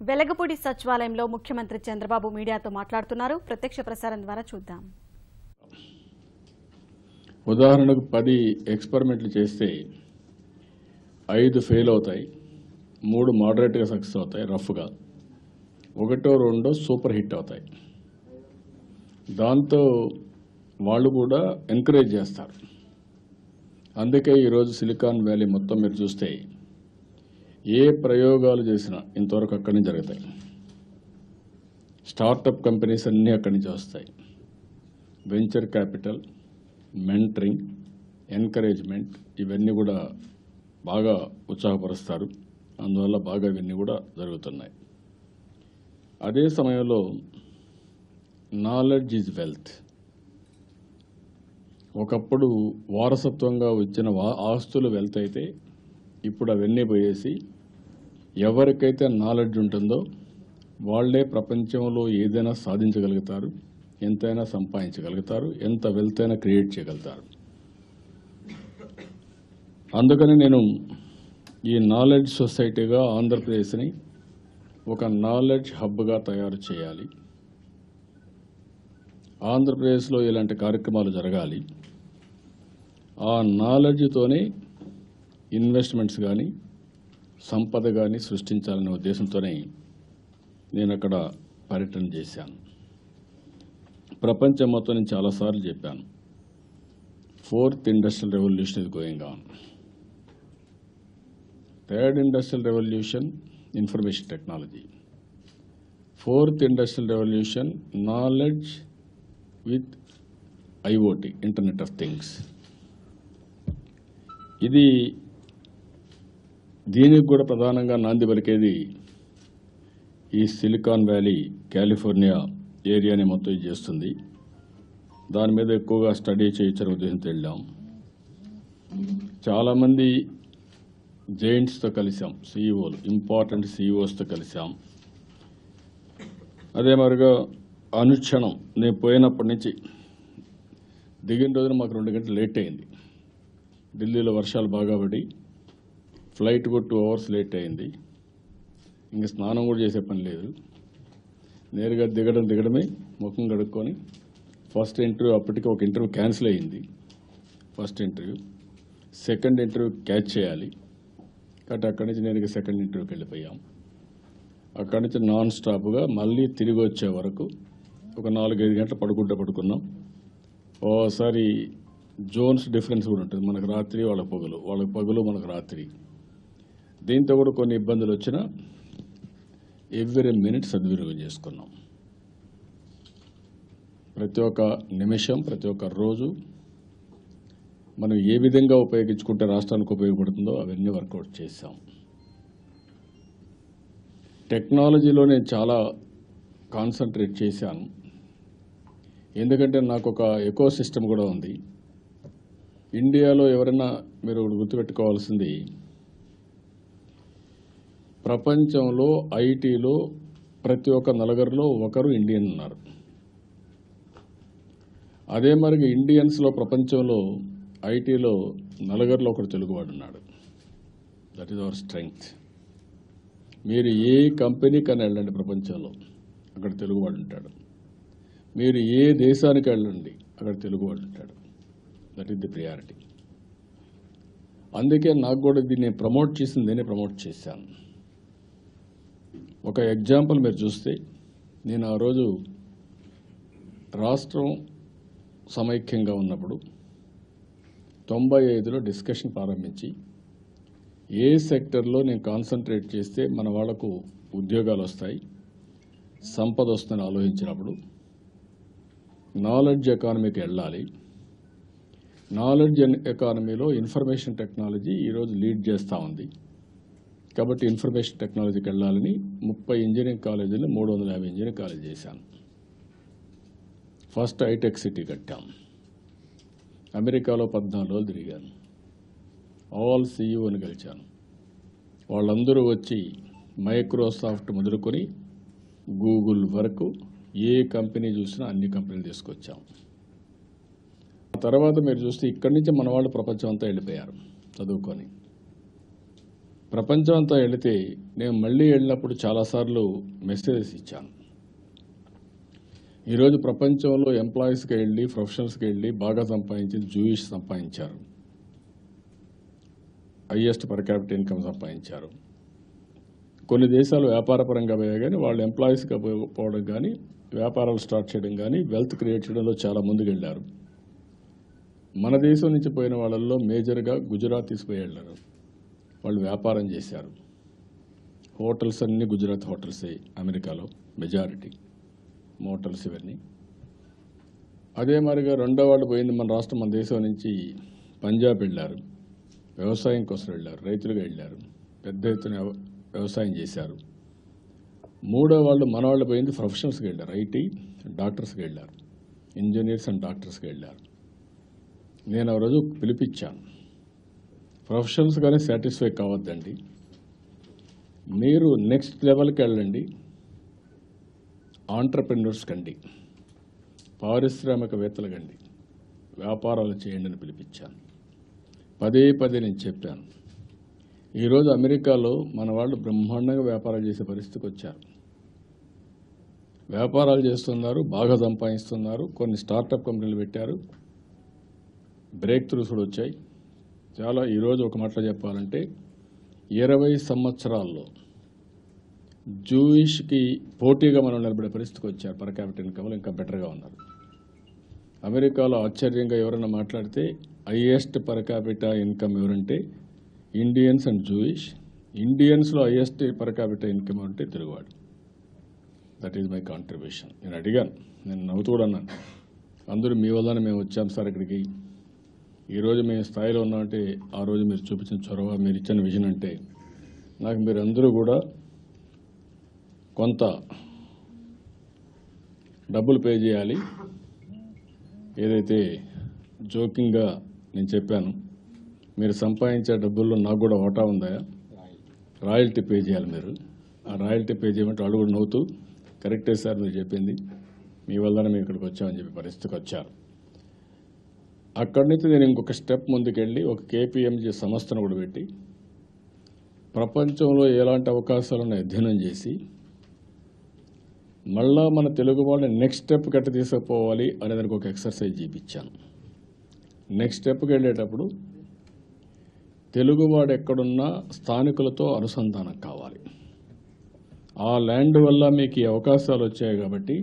వెలగపూడి సచివాలయంలో ముఖ్యమంత్రి చంద్రబాబు మీడియాతో మాట్లాడుతున్నారు. ప్రత్యక్ష ప్రసారం ద్వారా చూద్దాం. ఉదాహరణకు 10 ఎక్స్పెరిమెంట్లు చేస్తే 5 ఫెయిల్ అవుతాయి, 3 మోడరేట్గా సక్సెస్ అవుతాయి, రఫ్గా 1-2 సూపర్ హిట్ అవుతాయి. దాంతో వాళ్ళు కూడా ఎంకరేజ్ చేస్తారు. అందుకే ఈరోజు సిలికాన్ వ్యాలీ మొత్తం మీరు చూస్తే ఏ ప్రయోగాలు చేసినా ఇంతవరకు అక్కడి నుంచి జరుగుతాయి. స్టార్టప్ కంపెనీస్ అన్నీ అక్కడి నుంచి వస్తాయి. వెంచర్ క్యాపిటల్, మెంటరింగ్, ఎంకరేజ్మెంట్ ఇవన్నీ కూడా బాగా ఉత్సాహపరుస్తారు. అందువల్ల బాగా ఇవన్నీ కూడా జరుగుతున్నాయి. అదే సమయంలో నాలెడ్జ్ ఈజ్ వెల్త్. ఒకప్పుడు వారసత్వంగా వచ్చిన ఆస్తులు వెల్త్ అయితే ఇప్పుడు అవన్నీ పోయేసి ఎవరికైతే నాలెడ్జ్ ఉంటుందో వాళ్లే ప్రపంచంలో ఏదైనా సాధించగలుగుతారు, ఎంతైనా సంపాదించగలుగుతారు, ఎంత వెల్త్ అయినా క్రియేట్ చేయగలుగుతారు. అందుకని నేను ఈ నాలెడ్జ్ సొసైటీగా ఆంధ్రప్రదేశ్ని ఒక నాలెడ్జ్ హబ్గా తయారు చేయాలి. ఆంధ్రప్రదేశ్లో ఇలాంటి కార్యక్రమాలు జరగాలి. ఆ నాలెడ్జ్తోనే ఇన్వెస్ట్మెంట్స్ కానీ సంపద కానీ సృష్టించాలనే ఉద్దేశంతోనే నేను అక్కడ పర్యటన చేశాను. ప్రపంచం మొత్తం నేను చాలాసార్లు చెప్పాను, 4th industrial revolution is going on. 3rd industrial revolution information technology, 4th industrial revolution knowledge with IoT, internet of things. దీనికి కూడా ప్రధానంగా నాంది పలికేది ఈ సిలికాన్ వ్యాలీ, కాలిఫోర్నియా ఏరియాని మొత్తం ఇది చేస్తుంది. దాని మీద ఎక్కువగా స్టడీ చేయించిన ఉద్దేశంతో వెళ్ళాం. చాలామంది జైంట్స్తో కలిసాం, CEOలు, ఇంపార్టెంట్ CEOస్తో కలిసాం. అదే మరిగా అనుక్షణం నేను పోయినప్పటి నుంచి దిగిన రోజున మాకు 2 గంటలు లేట్ అయింది. ఢిల్లీలో వర్షాలు బాగా పడి ఫ్లైట్ కూడా 2 hours లేట్ అయింది. ఇంకా స్నానం కూడా చేసే పని లేదు. నేరుగా దిగడమే, ముఖం కడుక్కొని ఫస్ట్ ఇంటర్వ్యూ, అప్పటికి ఒక ఇంటర్వ్యూ క్యాన్సిల్ అయ్యింది. First interview, second interview catch చేయాలి కాబట్టి అక్కడి నుంచి నేను సెకండ్ ఇంటర్వ్యూకి వెళ్ళిపోయాం. అక్కడి నుంచి నాన్ స్టాప్గా మళ్ళీ తిరిగి వచ్చే వరకు ఒక 4-5 గంటలు పడుకున్నాం. ఓసారి జోన్స్ డిఫరెన్స్ కూడా ఉంటుంది. మనకు రాత్రి, వాళ్ళకి పగలు, మనకు రాత్రి. దీంతో కూడా కొన్ని ఇబ్బందులు వచ్చినా ఎవ్రీ మినిట్ సద్వినియోగం చేసుకున్నాం. ప్రతి ఒక్క నిమిషం, ప్రతి ఒక్క రోజు మనం ఏ విధంగా ఉపయోగించుకుంటే రాష్ట్రానికి ఉపయోగపడుతుందో అవన్నీ వర్కౌట్ చేశాం. టెక్నాలజీలో నేను చాలా కాన్సన్ట్రేట్ చేశాను. ఎందుకంటే నాకు ఒక ఎకో సిస్టమ్ కూడా ఉంది. ఇండియాలో ఎవరైనా మీరు గుర్తుపెట్టుకోవాల్సింది, ప్రపంచంలో ఐటీలో ప్రతి ఒక్క నలుగురిలో ఒకరు ఇండియన్ ఉన్నారు. అదే మరి ఇండియన్స్లో ప్రపంచంలో ఐటీలో నలుగురిలో ఒకరు తెలుగువాడు ఉన్నాడు. That is our strength. మీరు ఏ కంపెనీకైనా వెళ్ళండి ప్రపంచంలో, అక్కడ తెలుగువాడు ఉంటాడు. మీరు ఏ దేశానికి వెళ్ళండి, అక్కడ తెలుగువాడు ఉంటాడు. That is the priority. అందుకే నాకు కూడా దీన్ని ప్రమోట్ చేసింది, నేనే ప్రమోట్ చేశాను. ఒక ఎగ్జాంపుల్ మీరు చూస్తే, నేను ఆ రోజు రాష్ట్రం సమైక్యంగా ఉన్నప్పుడు 95లో డిస్కషన్ ప్రారంభించి ఏ సెక్టర్లో నేను కాన్సన్ట్రేట్ చేస్తే మన వాళ్లకు ఉద్యోగాలు వస్తాయి, సంపద వస్తుందని ఆలోచించినప్పుడు నాలెడ్జ్ ఎకానమీకి వెళ్ళాలి. నాలెడ్జ్ ఎకానమీలో ఇన్ఫర్మేషన్ టెక్నాలజీ ఈరోజు లీడ్ చేస్తూ ఉంది. కాబట్టి ఇన్ఫర్మేషన్ టెక్నాలజీకి వెళ్ళాలని 30 ఇంజనీరింగ్ కాలేజీలు 350 ఇంజనీరింగ్ కాలేజ్ చేశాను. ఫస్ట్ హైటెక్ సిటీ కట్టాం. అమెరికాలో 14 రోజులు తిరిగాను. ఆల్ CEOని గెలిచాను. వాళ్ళందరూ వచ్చి మైక్రోసాఫ్ట్ మొదలుకొని గూగుల్ వరకు ఏ కంపెనీ చూసినా అన్ని కంపెనీలు తీసుకొచ్చాం. ఆ తర్వాత మీరు చూస్తే ఇక్కడి నుంచి మన వాళ్ళు ప్రపంచం అంతా వెళ్ళిపోయారు చదువుకొని. ప్రపంచం అంతా వెళితే నేను మళ్ళీ వెళ్ళినప్పుడు చాలాసార్లు మెసేజెస్ ఇచ్చాను. ఈరోజు ప్రపంచంలో ఎంప్లాయీస్కి వెళ్ళి ప్రొఫెషనల్స్కి వెళ్ళి బాగా సంపాదించింది జూయిష్ సంపాదించారు, హైయెస్ట్ పర్ క్యాపిటల్ ఇన్కమ్ సంపాదించారు. కొన్ని దేశాలు వ్యాపారపరంగా పోయాయి కానీ వాళ్ళు ఎంప్లాయీస్గా పోవడం కానీ వ్యాపారాలు స్టార్ట్ చేయడం కానీ వెల్త్ క్రియేట్ చేయడంలో చాలా ముందుకు వెళ్ళారు. మన దేశం నుంచి పోయిన వాళ్ళల్లో మేజర్గా గుజరాతీస్ పోయి వెళ్ళారు. వాళ్ళు వ్యాపారం చేశారు. హోటల్స్ అన్నీ గుజరాత్ హోటల్సే అమెరికాలో మెజారిటీ మోటల్స్ ఇవన్నీ. అదే మరిగా రెండో వాళ్ళు పోయింది మన రాష్ట్రం మన దేశం నుంచి పంజాబ్ వెళ్ళారు, వ్యవసాయం కోసం వెళ్ళారు, రైతులుగా వెళ్ళారు, పెద్ద ఎత్తున వ్యవసాయం చేశారు. మూడో వాళ్ళు మన వాళ్ళు పోయింది ప్రొఫెషనల్స్కి వెళ్ళారు, ఐటీ డాక్టర్స్కి వెళ్ళారు, ఇంజనీర్స్ అండ్ డాక్టర్స్కి వెళ్ళారు. నేను ఆ రోజు పిలిపించాను, ప్రొఫెషనల్స్గానే సాటిస్ఫై కావద్దండి, మీరు నెక్స్ట్ లెవెల్కి వెళ్ళండి, ఆంటర్ప్రెన్యూర్స్ కండి, పారిశ్రామికవేత్తలు కండి, వ్యాపారాలు చేయండి అని పిలిపించాను. పదే నేను చెప్పాను. ఈరోజు అమెరికాలో మన వాళ్ళు బ్రహ్మాండంగా వ్యాపారాలు చేసే పరిస్థితికి వచ్చారు. వ్యాపారాలు చేస్తున్నారు, బాగా సంపాదిస్తున్నారు, కొన్ని స్టార్టప్ కంపెనీలు పెట్టారు, బ్రేక్ త్రూస్ కూడా వచ్చాయి చాలా. ఈరోజు ఒక మాటలో చెప్పాలంటే 20 సంవత్సరాల్లో జూయిష్కి పోటీగా మనం నిలబడే పరిస్థితికి వచ్చారు. పర్ క్యాపిటల్ ఇన్కమ్లో ఇంకా బెటర్గా ఉన్నారు. అమెరికాలో ఆశ్చర్యంగా ఎవరైనా మాట్లాడితే హైయెస్ట్ పర్ క్యాపిటల్ ఇన్కమ్ ఎవరంటే ఇండియన్స్ అండ్ జూయిష్. ఇండియన్స్లో హైయెస్ట్ పర్ క్యాపిటల్ ఇన్కమ్ అంటే తెలుగువాడు. That is my contribution. నేను అడిగాను, నేను నవ్వుతూ కూడా అన్నాను, అందరూ మీ వల్లనే మేము వచ్చాం సార్ ఇక్కడికి, ఈరోజు మేము స్థాయిలో ఉన్నామంటే ఆ రోజు మీరు చూపించిన చొరవ, మీరు ఇచ్చిన విజన్ అంటే నాకు మీరందరూ కూడా కొంత డబ్బులు పే చేయాలి. ఏదైతే జోకింగ్గా నేను చెప్పాను, మీరు సంపాదించే డబ్బుల్లో నాకు కూడా వాటా ఉందా, రాయల్టీ పే చేయాలి మీరు. ఆ రాయల్టీ పే చేయమంటే వాళ్ళు కూడా నవ్వుతూ కరెక్టే సార్ మీరు చెప్పింది, మీ వల్లనే మేము ఇక్కడికి వచ్చామని చెప్పి పరిస్థితికి వచ్చారు. అక్కడి నుంచి నేను ఇంకొక స్టెప్ ముందుకెళ్ళి ఒక KPMG సంస్థను కూడా పెట్టి ప్రపంచంలో ఎలాంటి అవకాశాలను అధ్యయనం చేసి మళ్ళా మన తెలుగు వాళ్ళని నెక్స్ట్ స్టెప్ కట్టి తీసుకుపోవాలి అనేదానికి ఒక ఎక్సర్సైజ్ చూపించాను. నెక్స్ట్ స్టెప్కి వెళ్ళేటప్పుడు తెలుగువాడు ఎక్కడున్నా స్థానికులతో అనుసంధానం కావాలి. ఆ ల్యాండ్ వల్ల మీకు ఈ అవకాశాలు వచ్చాయి కాబట్టి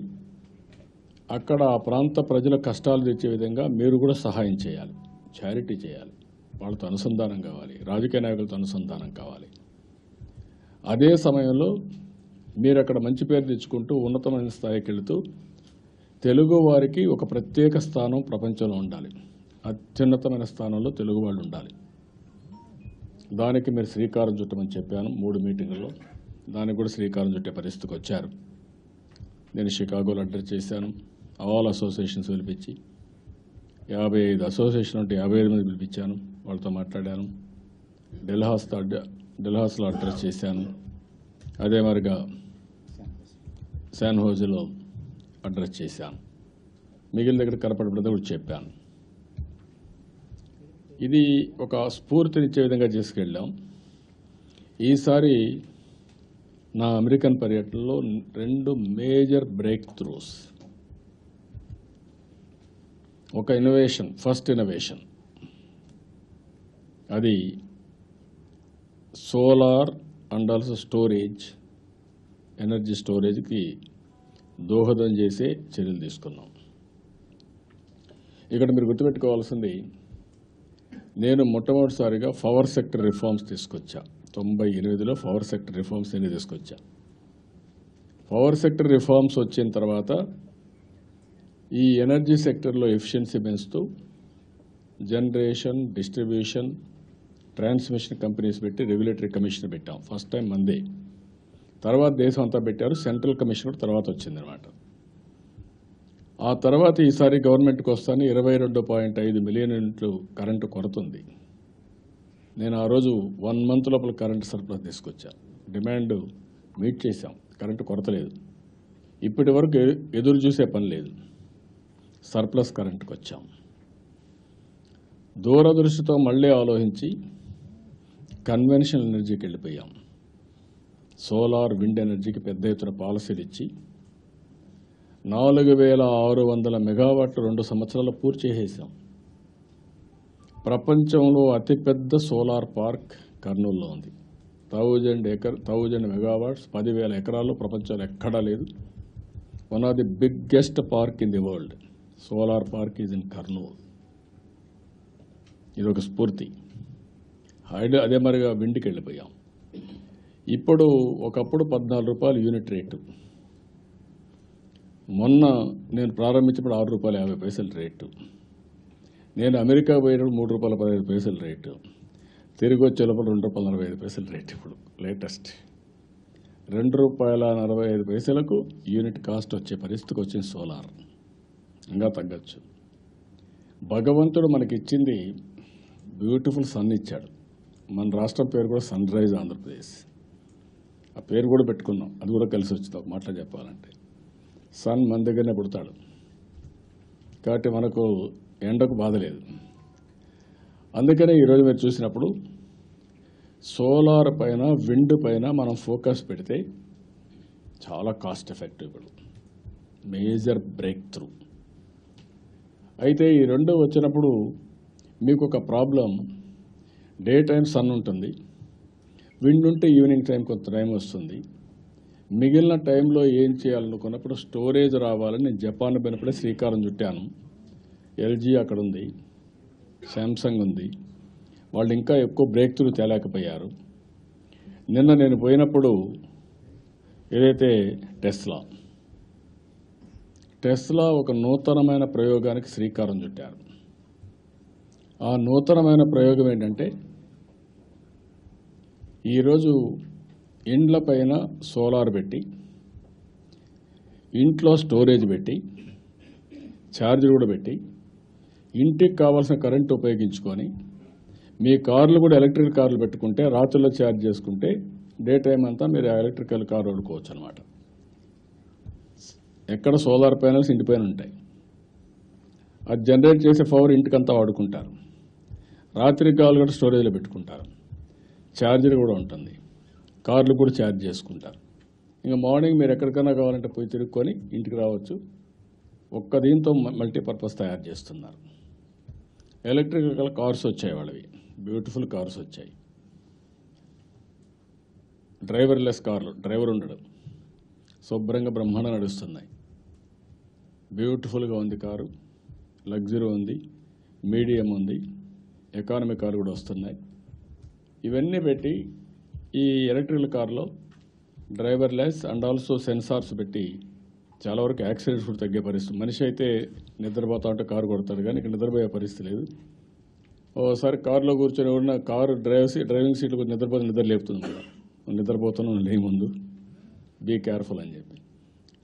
అక్కడ ఆ ప్రాంత ప్రజల కష్టాలు తెచ్చే విధంగా మీరు కూడా సహాయం చేయాలి, చారిటీ చేయాలి, వాళ్ళతో అనుసంధానం కావాలి, రాజకీయ నాయకులతో అనుసంధానం కావాలి. అదే సమయంలో మీరు అక్కడ మంచి పేరు తెచ్చుకుంటూ ఉన్నతమైన స్థాయికి వెళుతూ తెలుగు వారికి ఒక ప్రత్యేక స్థానం ప్రపంచంలో ఉండాలి, అత్యున్నతమైన స్థానంలో తెలుగు వాళ్ళు ఉండాలి. దానికి మీరు శ్రీకారం చుట్టమని చెప్పాను 3 మీటింగుల్లో. దానికి కూడా శ్రీకారం చుట్టే పరిస్థితికి వచ్చారు. నేను షికాగోలో అడ్రస్ చేశాను, ఆల్ అసోసియేషన్స్ పిలిపించి 55 అసోసియేషన్ ఉంటే 55 మంది పిలిపించాను, వాళ్ళతో మాట్లాడాను. డెల్హాస్లో అడ్రస్ చేశాను. అదే మరిగా శాన్ హోజేలో అడ్రస్ చేశాను. మిగిలిన దగ్గర కనపడబడితే కూడా చెప్పాను. ఇది ఒక స్ఫూర్తినిచ్చే విధంగా చేసుకెళ్ళాం. ఈసారి నా అమెరికన్ పర్యటనలో 2 మేజర్ బ్రేక్ త్రూస్. ఒక ఇన్నోవేషన్, ఫస్ట్ ఇన్నోవేషన్ అది solar and also storage, energy స్టోరేజ్కి దోహదం చేసే చర్యలు తీసుకున్నాం. ఇక్కడ మీరు గుర్తుపెట్టుకోవాల్సింది, నేను మొట్టమొదటిసారిగా పవర్ సెక్టర్ రిఫార్మ్స్ తీసుకొచ్చా. 98లో పవర్ సెక్టర్ రిఫార్మ్స్ నేను తీసుకొచ్చా. పవర్ సెక్టర్ రిఫార్మ్స్ వచ్చిన తర్వాత ఈ ఎనర్జీ సెక్టర్లో ఎఫిషియన్సీ పెంచుతూ జనరేషన్, డిస్ట్రిబ్యూషన్, ట్రాన్స్మిషన్ కంపెనీస్ పెట్టి రెగ్యులేటరీ కమిషన్ పెట్టాం. ఫస్ట్ టైం మందే, తర్వాత దేశం అంతా పెట్టారు. సెంట్రల్ కమిషన్ కూడా తర్వాత వచ్చిందనమాట. ఆ తర్వాత ఈసారి గవర్నమెంట్కి వస్తాను 22.5 మిలియన్ యూనిట్లు కరెంటు కొరత ఉంది. నేను ఆ రోజు 1 మంత్ లోపల కరెంటు సర్ప్లస్ తీసుకొచ్చా. డిమాండ్ మీట్ చేశాం, కరెంటు కొరత లేదు. ఇప్పటి వరకు ఎదురు చూసే పని లేదు, సర్ప్లస్ కరెంటుకు వచ్చాం. దూరదృష్టితో మళ్ళీ ఆలోచించి కన్వెన్షనల్ ఎనర్జీకి వెళ్ళిపోయాం. సోలార్, విండ్ ఎనర్జీకి పెద్ద ఎత్తున పాలసీలు ఇచ్చి 4600 మెగావాట్లు 2 సంవత్సరాలు పూర్తి చేసేసాం. ప్రపంచంలో అతిపెద్ద సోలార్ పార్క్ కర్నూలులో ఉంది. 1000 మెగావాట్స్, 10,000 ఎకరాలు ప్రపంచంలో ఎక్కడా లేదు. One of the biggest park in the world. Solar park is in Kurnool. ఇది ఒక స్ఫూర్తి. అదే మరిగా విండ్కి వెళ్ళిపోయాం. ఇప్పుడు ఒకప్పుడు 14 రూపాయలు యూనిట్ రేటు. మొన్న నేను ప్రారంభించినప్పుడు 6 రూపాయలు 50 పైసలు రేటు. నేను అమెరికా పోయినప్పుడు 3 రూపాయల 15 పైసలు రేటు. తిరిగి వచ్చే లోపల 2 రూపాయల 45 పైసలు రేటు. ఇప్పుడు లేటెస్ట్ 2 రూపాయల 45 పైసలకు యూనిట్ కాస్ట్ వచ్చే పరిస్థితికి వచ్చింది సోలార్. ఇంకా తగ్గచ్చు. భగవంతుడు మనకిచ్చింది బ్యూటిఫుల్ సన్ ఇచ్చాడు. మన రాష్ట్రం పేరు కూడా సన్ రైజ్ ఆంధ్రప్రదేశ్. ఆ పేరు కూడా పెట్టుకున్నాం. అది కూడా కలిసి వచ్చింది ఒక మాటలో చెప్పాలంటే. సన్ మన దగ్గరనే పుడతాడు కాబట్టి మనకు ఎండకు బాధ లేదు. అందుకనే ఈరోజు మీరు చూసినప్పుడు సోలార్ పైన, విండ్ పైన మనం ఫోకస్ పెడితే చాలా కాస్ట్ ఎఫెక్టివ్. ఇప్పుడు మేజర్ బ్రేక్ త్రూ. అయితే ఈ రెండు వచ్చినప్పుడు మీకు ఒక ప్రాబ్లం. డే టైం సన్ ఉంటుంది, విండ్ ఉంటే ఈవినింగ్ టైం కొంత టైం వస్తుంది. మిగిలిన టైంలో ఏం చేయాలనుకున్నప్పుడు స్టోరేజ్ రావాలని నేను జపాన్ పోయినప్పుడే శ్రీకారం చుట్టాను. ఎల్జీ అక్కడ ఉంది, శాంసంగ్ ఉంది. వాళ్ళు ఇంకా ఎక్కువ బ్రేక్ త్రూ తేలేకపోయారు. నిన్న నేను పోయినప్పుడు ఏదైతే టెస్లా ఒక నూతనమైన ప్రయోగానికి శ్రీకారం చుట్టారు. ఆ నూతనమైన ప్రయోగం ఏంటంటే ఈరోజు ఇండ్ల పైన సోలార్ పెట్టి, ఇంట్లో స్టోరేజ్ పెట్టి, ఛార్జర్ కూడా పెట్టి, ఇంటికి కావాల్సిన కరెంటు ఉపయోగించుకొని మీ కార్లు కూడా ఎలక్ట్రికల్ కార్లు పెట్టుకుంటే రాత్రుల్లో ఛార్జ్ చేసుకుంటే డే టైం అంతా మీరు ఎలక్ట్రికల్ కార్ వాడుకోవచ్చు అనమాట. ఎక్కడ సోలార్ ప్యానెల్స్ ఇంటిపైన ఉంటాయి. అది జనరేట్ చేసే పవర్ ఇంటికంతా వాడుకుంటారు. రాత్రికి కావాలి కూడా స్టోరేజ్లో పెట్టుకుంటారు. ఛార్జర్ కూడా ఉంటుంది. కార్లు కూడా ఛార్జ్ చేసుకుంటారు. ఇంకా మార్నింగ్ మీరు ఎక్కడికైనా కావాలంటే పోయి తిరుక్కొని ఇంటికి రావచ్చు. ఒక్క దీంతో మల్టీపర్పస్ తయారు చేస్తున్నారు. ఎలక్ట్రికల్ కార్స్ వచ్చాయి, వాళ్ళవి బ్యూటిఫుల్ కార్స్ వచ్చాయి. డ్రైవర్లెస్ కార్లు, డ్రైవర్ ఉండడం, శుభ్రంగా బ్రహ్మాండ నడుస్తున్నాయి. బ్యూటిఫుల్గా ఉంది కారు. లగ్జరీ ఉంది, మీడియం ఉంది, ఎకానమీ కారు కూడా వస్తున్నాయి. ఇవన్నీ పెట్టి ఈ ఎలక్ట్రికల్ కార్లో డ్రైవర్లెస్ అండ్ ఆల్సో సెన్సార్స్ పెట్టి చాలా వరకు యాక్సిడెంట్స్ కూడా తగ్గే పరిస్థితి. మనిషి అయితే నిద్రపోతా ఉంటే కారు కొడతాడు, కానీ ఇక్కడ నిద్రపోయే పరిస్థితి లేదు. ఓసారి కారులో కూర్చొని ఉన్న కారు డ్రైవింగ్ సీట్లో కొంచెం నిద్ర లేపుతుంది కూడా. నిద్రపోతున్నాం లే ముందు, బీ కేర్ఫుల్ అని చెప్పి.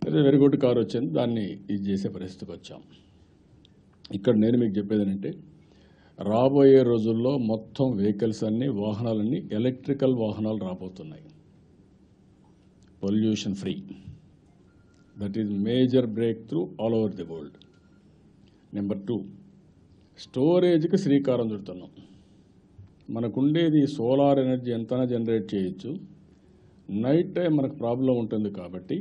అదే వెరీ గుడ్ కారు వచ్చింది, దాన్ని ఇది చేసే పరిస్థితికి వచ్చాం. ఇక్కడ నేను మీకు చెప్పేది ఏంటంటే రాబోయే రోజుల్లో మొత్తం వెహికల్స్ అన్నీ, వాహనాలన్నీ ఎలక్ట్రికల్ వాహనాలు రాబోతున్నాయి. Pollution free. That is major break through all over the world. Number 2, స్టోరేజ్కి శ్రీకారం చుడుతున్నాం. మనకుండేది సోలార్ ఎనర్జీ ఎంతైనా జనరేట్ చేయొచ్చు. నైట్ టైం మనకు ప్రాబ్లం ఉంటుంది కాబట్టి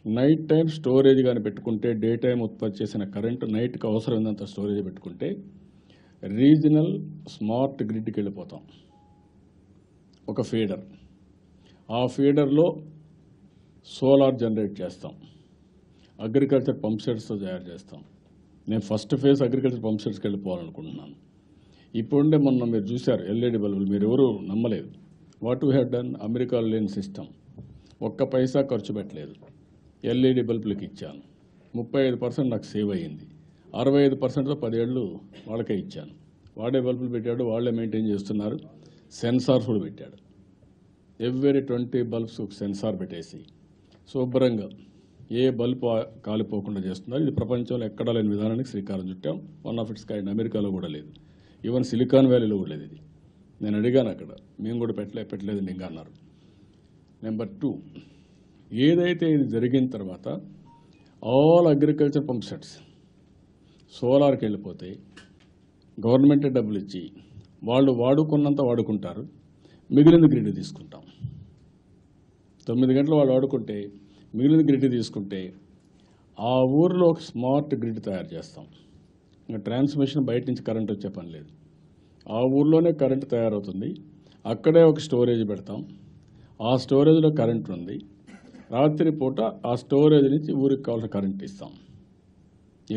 నైట్ టైం స్టోరేజ్ కానీ పెట్టుకుంటే, డే టైం ఉత్పత్తి చేసిన కరెంటు నైట్కి అవసరమైనంత స్టోరేజ్ పెట్టుకుంటే రీజనల్ స్మార్ట్ గ్రిడ్కి వెళ్ళిపోతాం. ఒక ఫీడర్, ఆ ఫీడర్లో సోలార్ జనరేట్ చేస్తాం. అగ్రికల్చర్ పంప్ సెట్స్తో తయారు చేస్తాం. నేను ఫస్ట్ ఫేజ్ అగ్రికల్చర్ పంప్ సెట్స్కి వెళ్ళిపోవాలనుకుంటున్నాను. ఇప్పుడుండే మొన్న మీరు చూశారు ఎల్ఈడి బల్బులు, మీరు ఎవరు నమ్మలేదు. వాట్ వీ హ్యావ్ డన్, అమెరికాలో లేని సిస్టమ్. ఒక్క పైసా ఖర్చు పెట్టలేదు, ఎల్ఈడి బల్బులకి ఇచ్చాను. 35% నాకు సేవ్ అయ్యింది. 65%తో 10 ఏళ్ళు వాళ్ళకే ఇచ్చాను. వాడే బల్బులు పెట్టాడు, వాళ్ళే మెయింటైన్ చేస్తున్నారు. సెన్సార్స్ కూడా పెట్టాడు. ఎవ్రీ 20 బల్బ్స్ సెన్సార్ పెట్టేసి శుభ్రంగా ఏ బల్బ్ కాలిపోకుండా చేస్తున్నారు. ఇది ప్రపంచంలో ఎక్కడా లేని విధానానికి శ్రీకారం చుట్టాం. One of its kind. అమెరికాలో కూడా లేదు, ఈవెన్ సిలికాన్ వ్యాలీలో కూడా లేదు. ఇది నేను అడిగాను అక్కడ, మేము కూడా పెట్టలేదండి ఇంకా అన్నారు. నెంబర్ 2, ఏదైతే ఇది జరిగిన తర్వాత ఆల్ అగ్రికల్చర్ పంప్ సెట్స్ సోలార్కి వెళ్ళిపోతే గవర్నమెంటే డబ్బులు ఇచ్చి వాళ్ళు వాడుకున్నంత వాడుకుంటారు. మిగిలిన గ్రిడ్ తీసుకుంటాం. 9 గంటలు వాళ్ళు వాడుకుంటే మిగిలిన గ్రిడ్ తీసుకుంటే ఆ ఊరిలో ఒక స్మార్ట్ గ్రిడ్ తయారు చేస్తాం. ఇంకా ట్రాన్స్మిషన్ బయట నుంచి కరెంట్ వచ్చే పని లేదు. ఆ ఊర్లోనే కరెంట్ తయారవుతుంది. అక్కడే ఒక స్టోరేజ్ పెడతాం. ఆ స్టోరేజ్లో కరెంట్ ఉంది. రాత్రి పూట ఆ స్టోరేజ్ నుంచి ఊరికి కావాల్సిన కరెంట్ ఇస్తాం.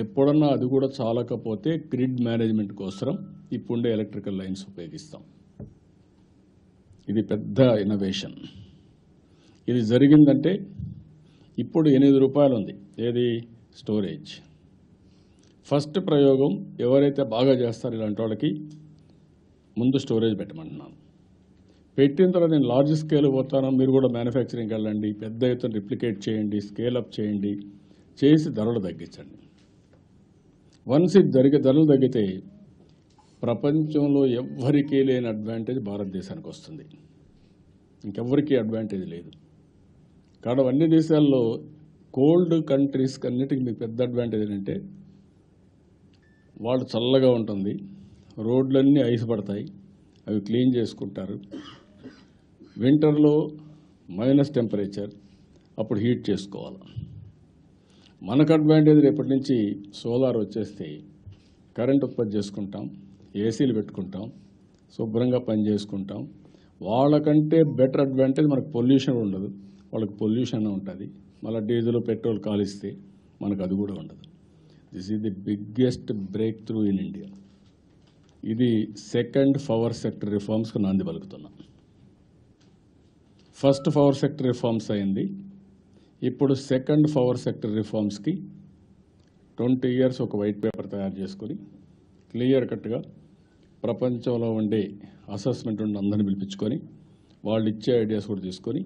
ఎప్పుడన్నా అది కూడా చాలకపోతే గ్రిడ్ మేనేజ్మెంట్ కోసం ఇప్పుడుండే ఎలక్ట్రికల్ లైన్స్ ఉపయోగిస్తాం. ఇది పెద్ద ఇన్నోవేషన్. ఇది జరిగిందంటే ఇప్పుడు ₹8 ఉంది. ఏది? స్టోరేజ్. ఫస్ట్ ప్రయోగం ఎవరైతే బాగా చేస్తారో ఇలాంటి వాళ్ళకి ముందు స్టోరేజ్ పెట్టమంటున్నాను. పెట్టిన తర్వాత నేను లార్జ్ స్కేల్ పోతాను, మీరు కూడా మ్యానుఫ్యాక్చరింగ్కి వెళ్ళండి, పెద్ద ఎత్తున రిప్లికేట్ చేయండి, స్కేలప్ చేయండి, చేసి ధరలు తగ్గించండి. వన్స్ ఇది ధరలు తగ్గితే ప్రపంచంలో ఎవ్వరికీ లేని అడ్వాంటేజ్ భారతదేశానికి వస్తుంది. ఇంకెవ్వరికీ అడ్వాంటేజ్ లేదు. కాబట్టి అన్ని దేశాల్లో కోల్డ్ కంట్రీస్కి అన్నిటికీ మీకు పెద్ద అడ్వాంటేజ్ ఏంటంటే వాళ్ళు చల్లగా ఉంటుంది, రోడ్లన్నీ ఐస్ పడతాయి, అవి క్లీన్ చేసుకుంటారు. వింటర్లో మైనస్ టెంపరేచర్, అప్పుడు హీట్ చేసుకోవాలి. మనకు అడ్వాంటేజ్ రేపటి నుంచి సోలార్ వచ్చేస్తే కరెంట్ ఉత్పత్తి చేసుకుంటాం, ఏసీలు పెట్టుకుంటాం, శుభ్రంగా పని చేసుకుంటాం. వాళ్ళకంటే బెటర్ అడ్వాంటేజ్ మనకు పొల్యూషన్ ఉండదు, వాళ్ళకి పొల్యూషన్ ఉంటుంది. మళ్ళీ డీజిల్ పెట్రోల్ కాలిస్తే మనకు అది కూడా ఉండదు. This is the biggest break through in India. ఇది సెకండ్ పవర్ సెక్టర్ రిఫార్మ్స్కి నాంది పలుకుతున్నాం. ఫస్ట్ పవర్ సెక్టర్ రిఫార్మ్స్ అయింది. ఇప్పుడు సెకండ్ పవర్ సెక్టర్ రిఫార్మ్స్కి 20 years ఒక వైట్ పేపర్ తయారు చేసుకొని క్లియర్ కట్గా ప్రపంచంలో ఉండే అసెస్మెంట్ ఉండి అందరిని పిలిపించుకొని వాళ్ళు ఇచ్చే ఐడియాస్ కూడా తీసుకొని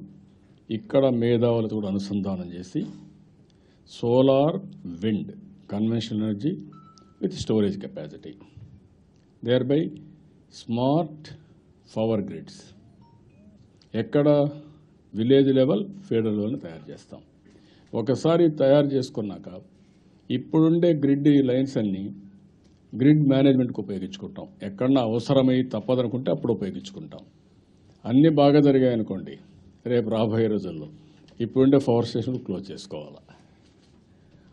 ఇక్కడ మేధావులతో కూడా అనుసంధానం చేసి solar, wind, conventional energy with storage capacity, thereby smart power grids ఎక్కడ విలేజ్ లెవెల్, ఫెడరల్ లెవెల్ని తయారు చేస్తాం. ఒకసారి తయారు చేసుకున్నాక ఇప్పుడుండే గ్రిడ్ లైన్స్ అన్నీ గ్రిడ్ మేనేజ్మెంట్కి ఉపయోగించుకుంటాం. ఎక్కడన్నా అవసరమై తప్పదనుకుంటే అప్పుడు ఉపయోగించుకుంటాం. అన్నీ బాగా జరిగాయనుకోండి, రేపు రాబోయే రోజుల్లో ఇప్పుడుండే పవర్ స్టేషన్లు క్లోజ్ చేసుకోవాలి.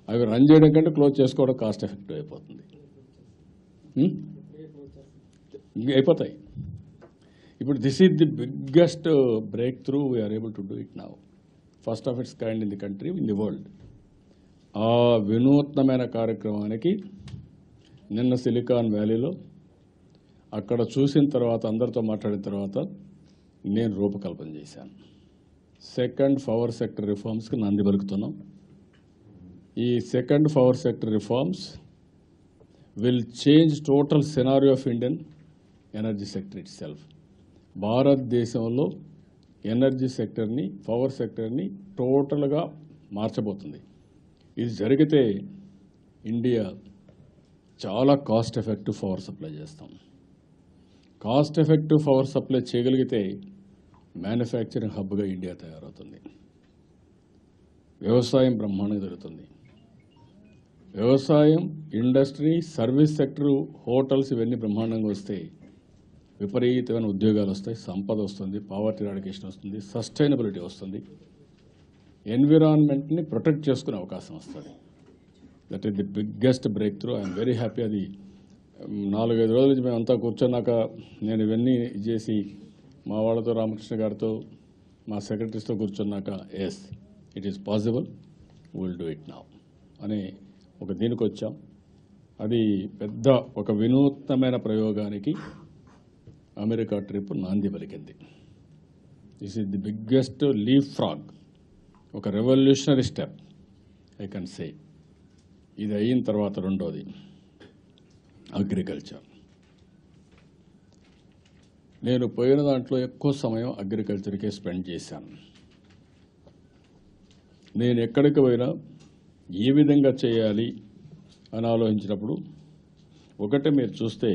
అవి రన్ చేయడం కంటే క్లోజ్ చేసుకోవడం కాస్ట్ ఎఫెక్టివ్ అయిపోతుంది. అయిపోతాయి. ఇప్పుడు this is the biggest breakthrough we are able to do it now. First of its kind in the country, in the world. ఆ వినూత్నమైన కార్యక్రమానికి నిన్న సిలికాన్ వ్యాలీలో అక్కడ చూసిన తర్వాత, అందరితో మాట్లాడిన తర్వాత నేను రూపకల్పన చేశాను. సెకండ్ పవర్ సెక్టర్ రిఫార్మ్స్కి నాంది పలుకుతున్నాం. ఈ second power sector reforms will change total scenario of Indian energy sector it self. భారతదేశంలో ఎనర్జీ సెక్టర్ని, పవర్ సెక్టర్ని టోటల్గా మార్చబోతుంది. ఇది జరిగితే ఇండియా చాలా కాస్ట్ ఎఫెక్టివ్ పవర్ సప్లై చేస్తాం. కాస్ట్ ఎఫెక్టివ్ పవర్ సప్లై చేయగలిగితే మ్యానుఫ్యాక్చరింగ్ హబ్గా ఇండియా తయారవుతుంది. వ్యవసాయం బ్రహ్మాండంగా జరుగుతుంది. వ్యవసాయం, ఇండస్ట్రీ, సర్వీస్ సెక్టరు, హోటల్స్ ఇవన్నీ బ్రహ్మాండంగా వస్తే విపరీతమైన ఉద్యోగాలు వస్తాయి, సంపద వస్తుంది, పావర్టీ ఎరాడికేషన్ వస్తుంది, సస్టైనబిలిటీ వస్తుంది, ఎన్విరాన్మెంట్ని ప్రొటెక్ట్ చేసుకునే అవకాశం వస్తుంది. That is the biggest break through. I'm very happy. అది 4-5 రోజుల నుంచి మేమంతా కూర్చున్నాక నేను ఇవన్నీ చేసి మా వాళ్ళతో, రామకృష్ణ గారితో, మా సెక్రటరీస్తో కూర్చున్నాక yes it is possible, will do it now అనే ఒక దీనికి వచ్చాం. అది పెద్ద ఒక వినూత్నమైన ప్రయోగానికి అమెరికా ట్రిప్ నాంది పలికింది. This is the biggest leapfrog, ఒక revolutionary step I can say. ఇది అయిన తర్వాత రెండోది అగ్రికల్చర్. నేను పోయిన దాంట్లో ఎక్కువ సమయం అగ్రికల్చర్కే స్పెండ్ చేశాను. నేను ఎక్కడికి పోయినా ఏ విధంగా చేయాలి అని ఆలోచించినప్పుడు ఒకటే మీరు చూస్తే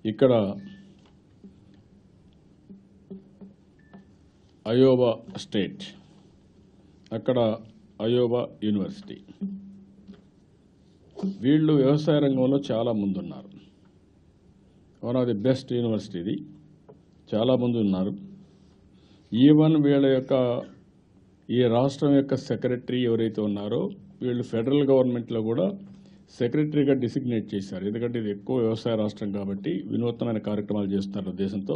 ఇక్కడ అయోవా స్టేట్, అక్కడ అయోవా యూనివర్సిటీ, వీళ్ళు వ్యవసాయ రంగంలో చాలా ముందున్నారు. One of the best university ఇది. చాలామంది ఉన్నారు. ఈవెన్ వీళ్ళ యొక్క ఈ రాష్ట్రం యొక్క సెక్రటరీ ఎవరైతే ఉన్నారో వీళ్ళు ఫెడరల్ గవర్నమెంట్లో కూడా సెక్రటరీగా డిసిగ్నేట్ చేశారు. ఎందుకంటే ఇది ఎక్కువ వ్యవసాయ రాష్ట్రం కాబట్టి వినూత్నమైన కార్యక్రమాలు చేస్తున్నారు ఉద్దేశంతో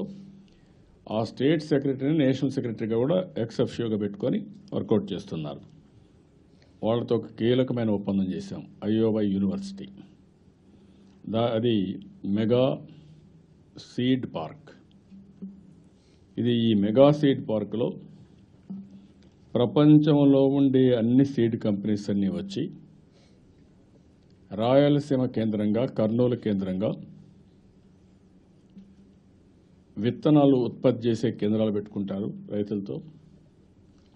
ఆ స్టేట్ సెక్రటరీని నేషనల్ సెక్రటరీగా కూడా ఎక్స్ అఫిషియోగా పెట్టుకొని వర్కౌట్ చేస్తున్నారు. వాళ్ళతో ఒక కీలకమైన ఒప్పందం చేశాం. అయోవా యూనివర్సిటీ అది మెగా సీడ్ పార్క్. ఇది ఈ మెగా సీడ్ పార్కులో ప్రపంచంలో ఉండే అన్ని సీడ్ కంపెనీస్ అన్నీ వచ్చి రాయలసీమ కేంద్రంగా, కర్నూలు కేంద్రంగా విత్తనాలు ఉత్పత్తి చేసే కేంద్రాలు పెట్టుకుంటారు. రైతులతో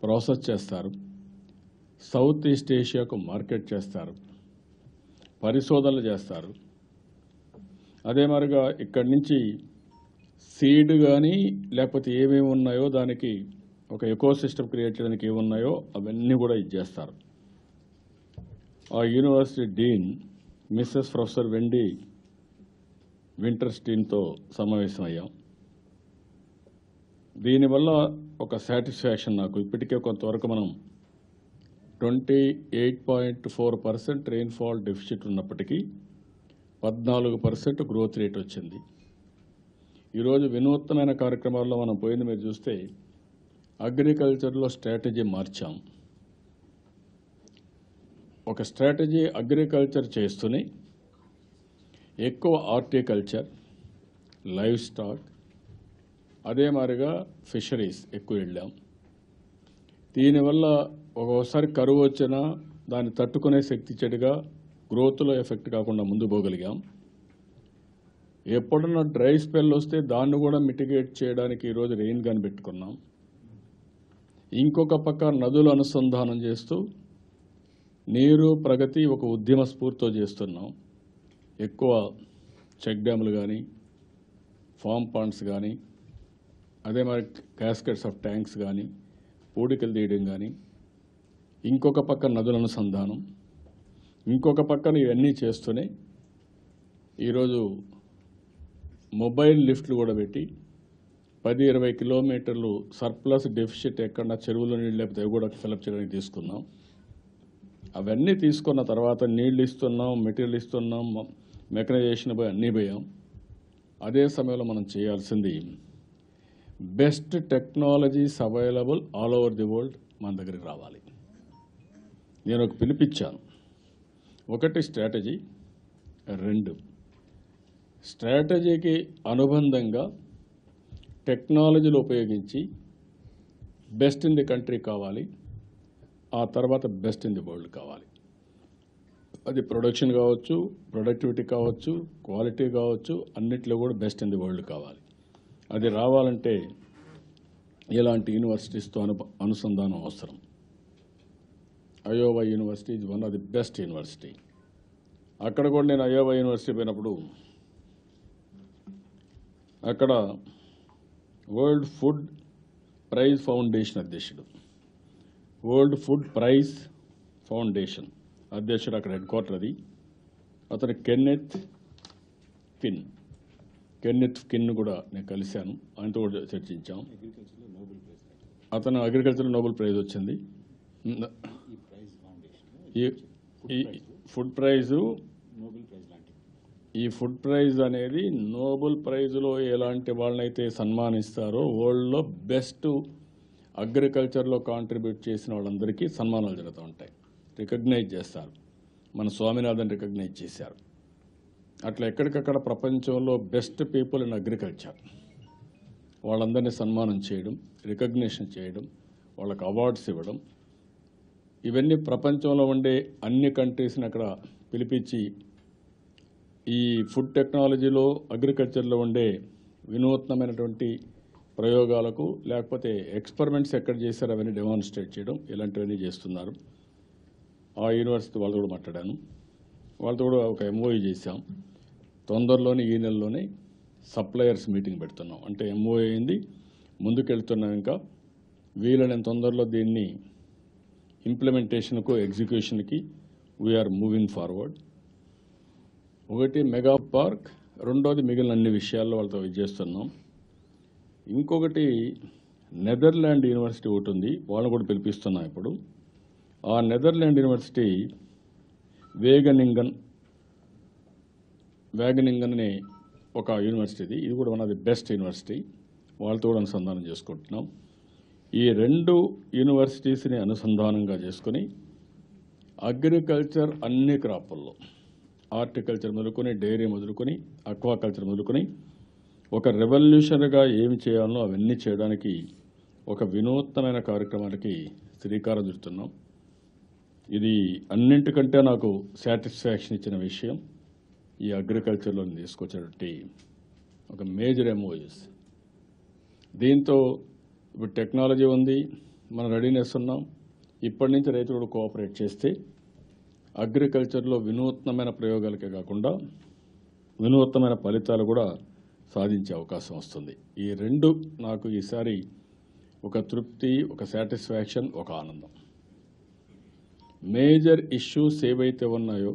ప్రాసెస్ చేస్తారు. సౌత్ ఈస్ట్ ఏషియాకు మార్కెట్ చేస్తారు. పరిశోధనలు చేస్తారు. అదే మరిగా ఇక్కడి నుంచి సీడ్ కానీ లేకపోతే ఏమేమి ఉన్నాయో దానికి ఒక ఎకోసిస్టమ్ క్రియేట్ చేయడానికి ఏమున్నాయో అవన్నీ కూడా ఇచ్చేస్తారు. ఆ యూనివర్సిటీ డీన్ మిస్సెస్ ప్రొఫెసర్ వెండి వింటర్స్టీన్తో సమావేశమయ్యాం. దీనివల్ల ఒక సాటిస్ఫాక్షన్ నాకు. ఇప్పటికే కొంతవరకు మనం 28.4% రెయిన్ఫాల్ డెఫిసిట్ ఉన్నప్పటికీ 14% గ్రోత్ రేట్ వచ్చింది. ఈరోజు వినూత్నమైన కార్యక్రమాల్లో మనం పోయింది మీరు చూస్తే అగ్రికల్చర్లో స్ట్రాటజీ మార్చాం. ఒక స్ట్రాటజీ అగ్రికల్చర్ చేస్తూనే ఎక్కువ హార్టికల్చర్, లైవ్ స్టాక్, అదే మాదిరిగా ఫిషరీస్ ఎక్కువ వెళ్ళాం. దీనివల్ల ఒక్కోసారి కరువు వచ్చినా దాన్ని తట్టుకునే శక్తి చెడుగా గ్రోత్లో ఎఫెక్ట్ కాకుండా ముందు పోగలిగాం. ఎప్పుడన్నా డ్రై స్పెల్ వస్తే దాన్ని కూడా మిటిగేట్ చేయడానికి ఈరోజు రెయిన్ గన్ పెట్టుకున్నాం. ఇంకొక పక్క నదులు అనుసంధానం చేస్తూ నీరు ప్రగతి ఒక ఉద్యమ స్ఫూర్తితో చేస్తున్నాం. ఎక్కువ చెక్ డ్యాములు కానీ, ఫామ్ పాండ్స్ కానీ, అదే మరి క్యాస్కెట్స్ ఆఫ్ ట్యాంక్స్ కానీ, పూడికలు తీయడం కానీ, ఇంకొక పక్క నదుల అనుసంధానం, ఇంకొక పక్కన ఇవన్నీ చేస్తూనే ఈరోజు మొబైల్ లిఫ్ట్లు కూడా పెట్టి 10-20 కిలోమీటర్లు సర్ప్లస్ డెఫిసిట్ ఎక్కడ చెరువులో నీళ్ళు లేకపోతే అవి కూడా ఫిలప్ చేయడానికి తీసుకున్నాం. అవన్నీ తీసుకున్న తర్వాత నీళ్లు ఇస్తున్నాం, మెటీరియల్ ఇస్తున్నాం, మెకనైజేషన్ పోయి అన్నీ పోయాం. అదే సమయంలో మనం చేయాల్సింది best technologies available all over the world మన దగ్గరికి రావాలి. నేను ఒక పిలిపించాను. ఒకటి స్ట్రాటజీ, 2 స్ట్రాటజీకి అనుబంధంగా టెక్నాలజీలు ఉపయోగించి బెస్ట్ ఇన్ ది కంట్రీ కావాలి. ఆ తర్వాత బెస్ట్ ఇన్ ది వరల్డ్ కావాలి. అది ప్రొడక్షన్ కావచ్చు, ప్రొడక్టివిటీ కావచ్చు, క్వాలిటీ కావచ్చు, అన్నిట్లో కూడా బెస్ట్ ఇన్ ది వరల్డ్ కావాలి. అది రావాలంటే ఇలాంటి యూనివర్సిటీస్తో అనుసంధానం అవసరం. Iowa university is one of the best university. అక్కడ కూడా నేను అయోవా యూనివర్సిటీ పోయినప్పుడు అక్కడ వరల్డ్ ఫుడ్ ప్రైజ్ ఫౌండేషన్ అధ్యక్షుడు, వరల్డ్ ఫుడ్ ప్రైజ్ ఫౌండేషన్ అధ్యక్షుడు అక్కడ హెడ్ క్వార్టర్ అది. అతను కెన్నెత్ కిన్ కూడా నేను కలిశాను. ఆయనతో కూడా చర్చించాం. అతను అగ్రికల్చర్ నోబెల్ ప్రైజ్ వచ్చింది. ఈ ఫుడ్ ప్రైజు, ఈ ఫుడ్ ప్రైజ్ అనేది నోబెల్ ప్రైజ్లో ఎలాంటి వాళ్ళనైతే సన్మానిస్తారో వరల్డ్లో బెస్ట్ అగ్రికల్చర్లో కాంట్రిబ్యూట్ చేసిన వాళ్ళందరికీ సన్మానాలు జరుగుతూ ఉంటాయి, రికగ్నైజ్ చేస్తారు. మన స్వామినాథన్ రికగ్నైజ్ చేశారు. అట్లా ఎక్కడికక్కడ ప్రపంచంలో బెస్ట్ పీపుల్ ఇన్ అగ్రికల్చర్ వాళ్ళందరినీ సన్మానం చేయడం, రికగ్నిషన్ చేయడం, వాళ్ళకి అవార్డ్స్ ఇవ్వడం, ఇవన్నీ ప్రపంచంలో ఉండే అన్ని కంట్రీస్ని అక్కడ పిలిపించి ఈ ఫుడ్ టెక్నాలజీలో, అగ్రికల్చర్లో ఉండే వినూత్నమైనటువంటి ప్రయోగాలకు లేకపోతే ఎక్స్పెరిమెంట్స్ ఎక్కడ చేశారో అవన్నీ డెమాన్స్ట్రేట్ చేయడం, ఇలాంటివన్నీ చేస్తున్నారు. ఆ యూనివర్సిటీ వాళ్ళతో కూడా మాట్లాడాను. వాళ్ళతో కూడా ఒక ఎంఓఈ చేశాం. తొందరలోనే ఈ నెలలోనే సప్లయర్స్ మీటింగ్ పెడుతున్నాం. అంటే ఎంఓఈ అయింది, ముందుకెళ్తున్నాం. ఇంకా వీలైనంత తొందరలో దీన్ని ఇంప్లిమెంటేషన్కు, ఎగ్జిక్యూషన్కి వీఆర్ మూవింగ్ ఫార్వర్డ్. ఒకటి మెగా పార్క్, రెండోది మిగిలిన అన్ని విషయాల్లో వాళ్ళతో చేస్తున్నాం. ఇంకొకటి నెదర్లాండ్ యూనివర్సిటీ ఒకటి ఉంది, వాళ్ళని కూడా పిలిపిస్తున్నాం ఇప్పుడు. ఆ నెదర్లాండ్ యూనివర్సిటీ వేగనింగన్ అనే ఒక యూనివర్సిటీ, ఇది కూడా one of the best university. వాళ్ళతో కూడా అనుసంధానం చేసుకుంటున్నాం. ఈ 2 యూనివర్సిటీస్ని అనుసంధానంగా చేసుకుని అగ్రికల్చర్ అన్ని క్రాపుల్లో, హార్టికల్చర్ మొదలుకొని, డైరీ మొదలుకొని, అక్వాకల్చర్ మొదలుకొని ఒక రెవల్యూషన్గా ఏమి చేయాలో అవన్నీ చేయడానికి ఒక వినూత్నమైన కార్యక్రమానికి శ్రీకారం చుడుతున్నాం. ఇది అన్నింటికంటే నాకు సాటిస్ఫాక్షన్ ఇచ్చిన విషయం ఈ అగ్రికల్చర్లో తీసుకొచ్చినటువంటి ఒక మేజర్ ఎంఓయూస్. దీంతో ఇప్పుడు టెక్నాలజీ ఉంది, మనం రెడీనెస్ ఉన్నాం. ఇప్పటి నుంచి రైతులు కూడా కోఆపరేట్ చేస్తే అగ్రికల్చర్లో వినూత్నమైన ప్రయోగాలకే కాకుండా వినూత్నమైన ఫలితాలు కూడా సాధించే అవకాశం వస్తుంది. ఈ 2 నాకు ఈసారి ఒక తృప్తి, ఒక సాటిస్ఫాక్షన్, ఒక ఆనందం. మేజర్ ఇష్యూస్ ఏవైతే ఉన్నాయో,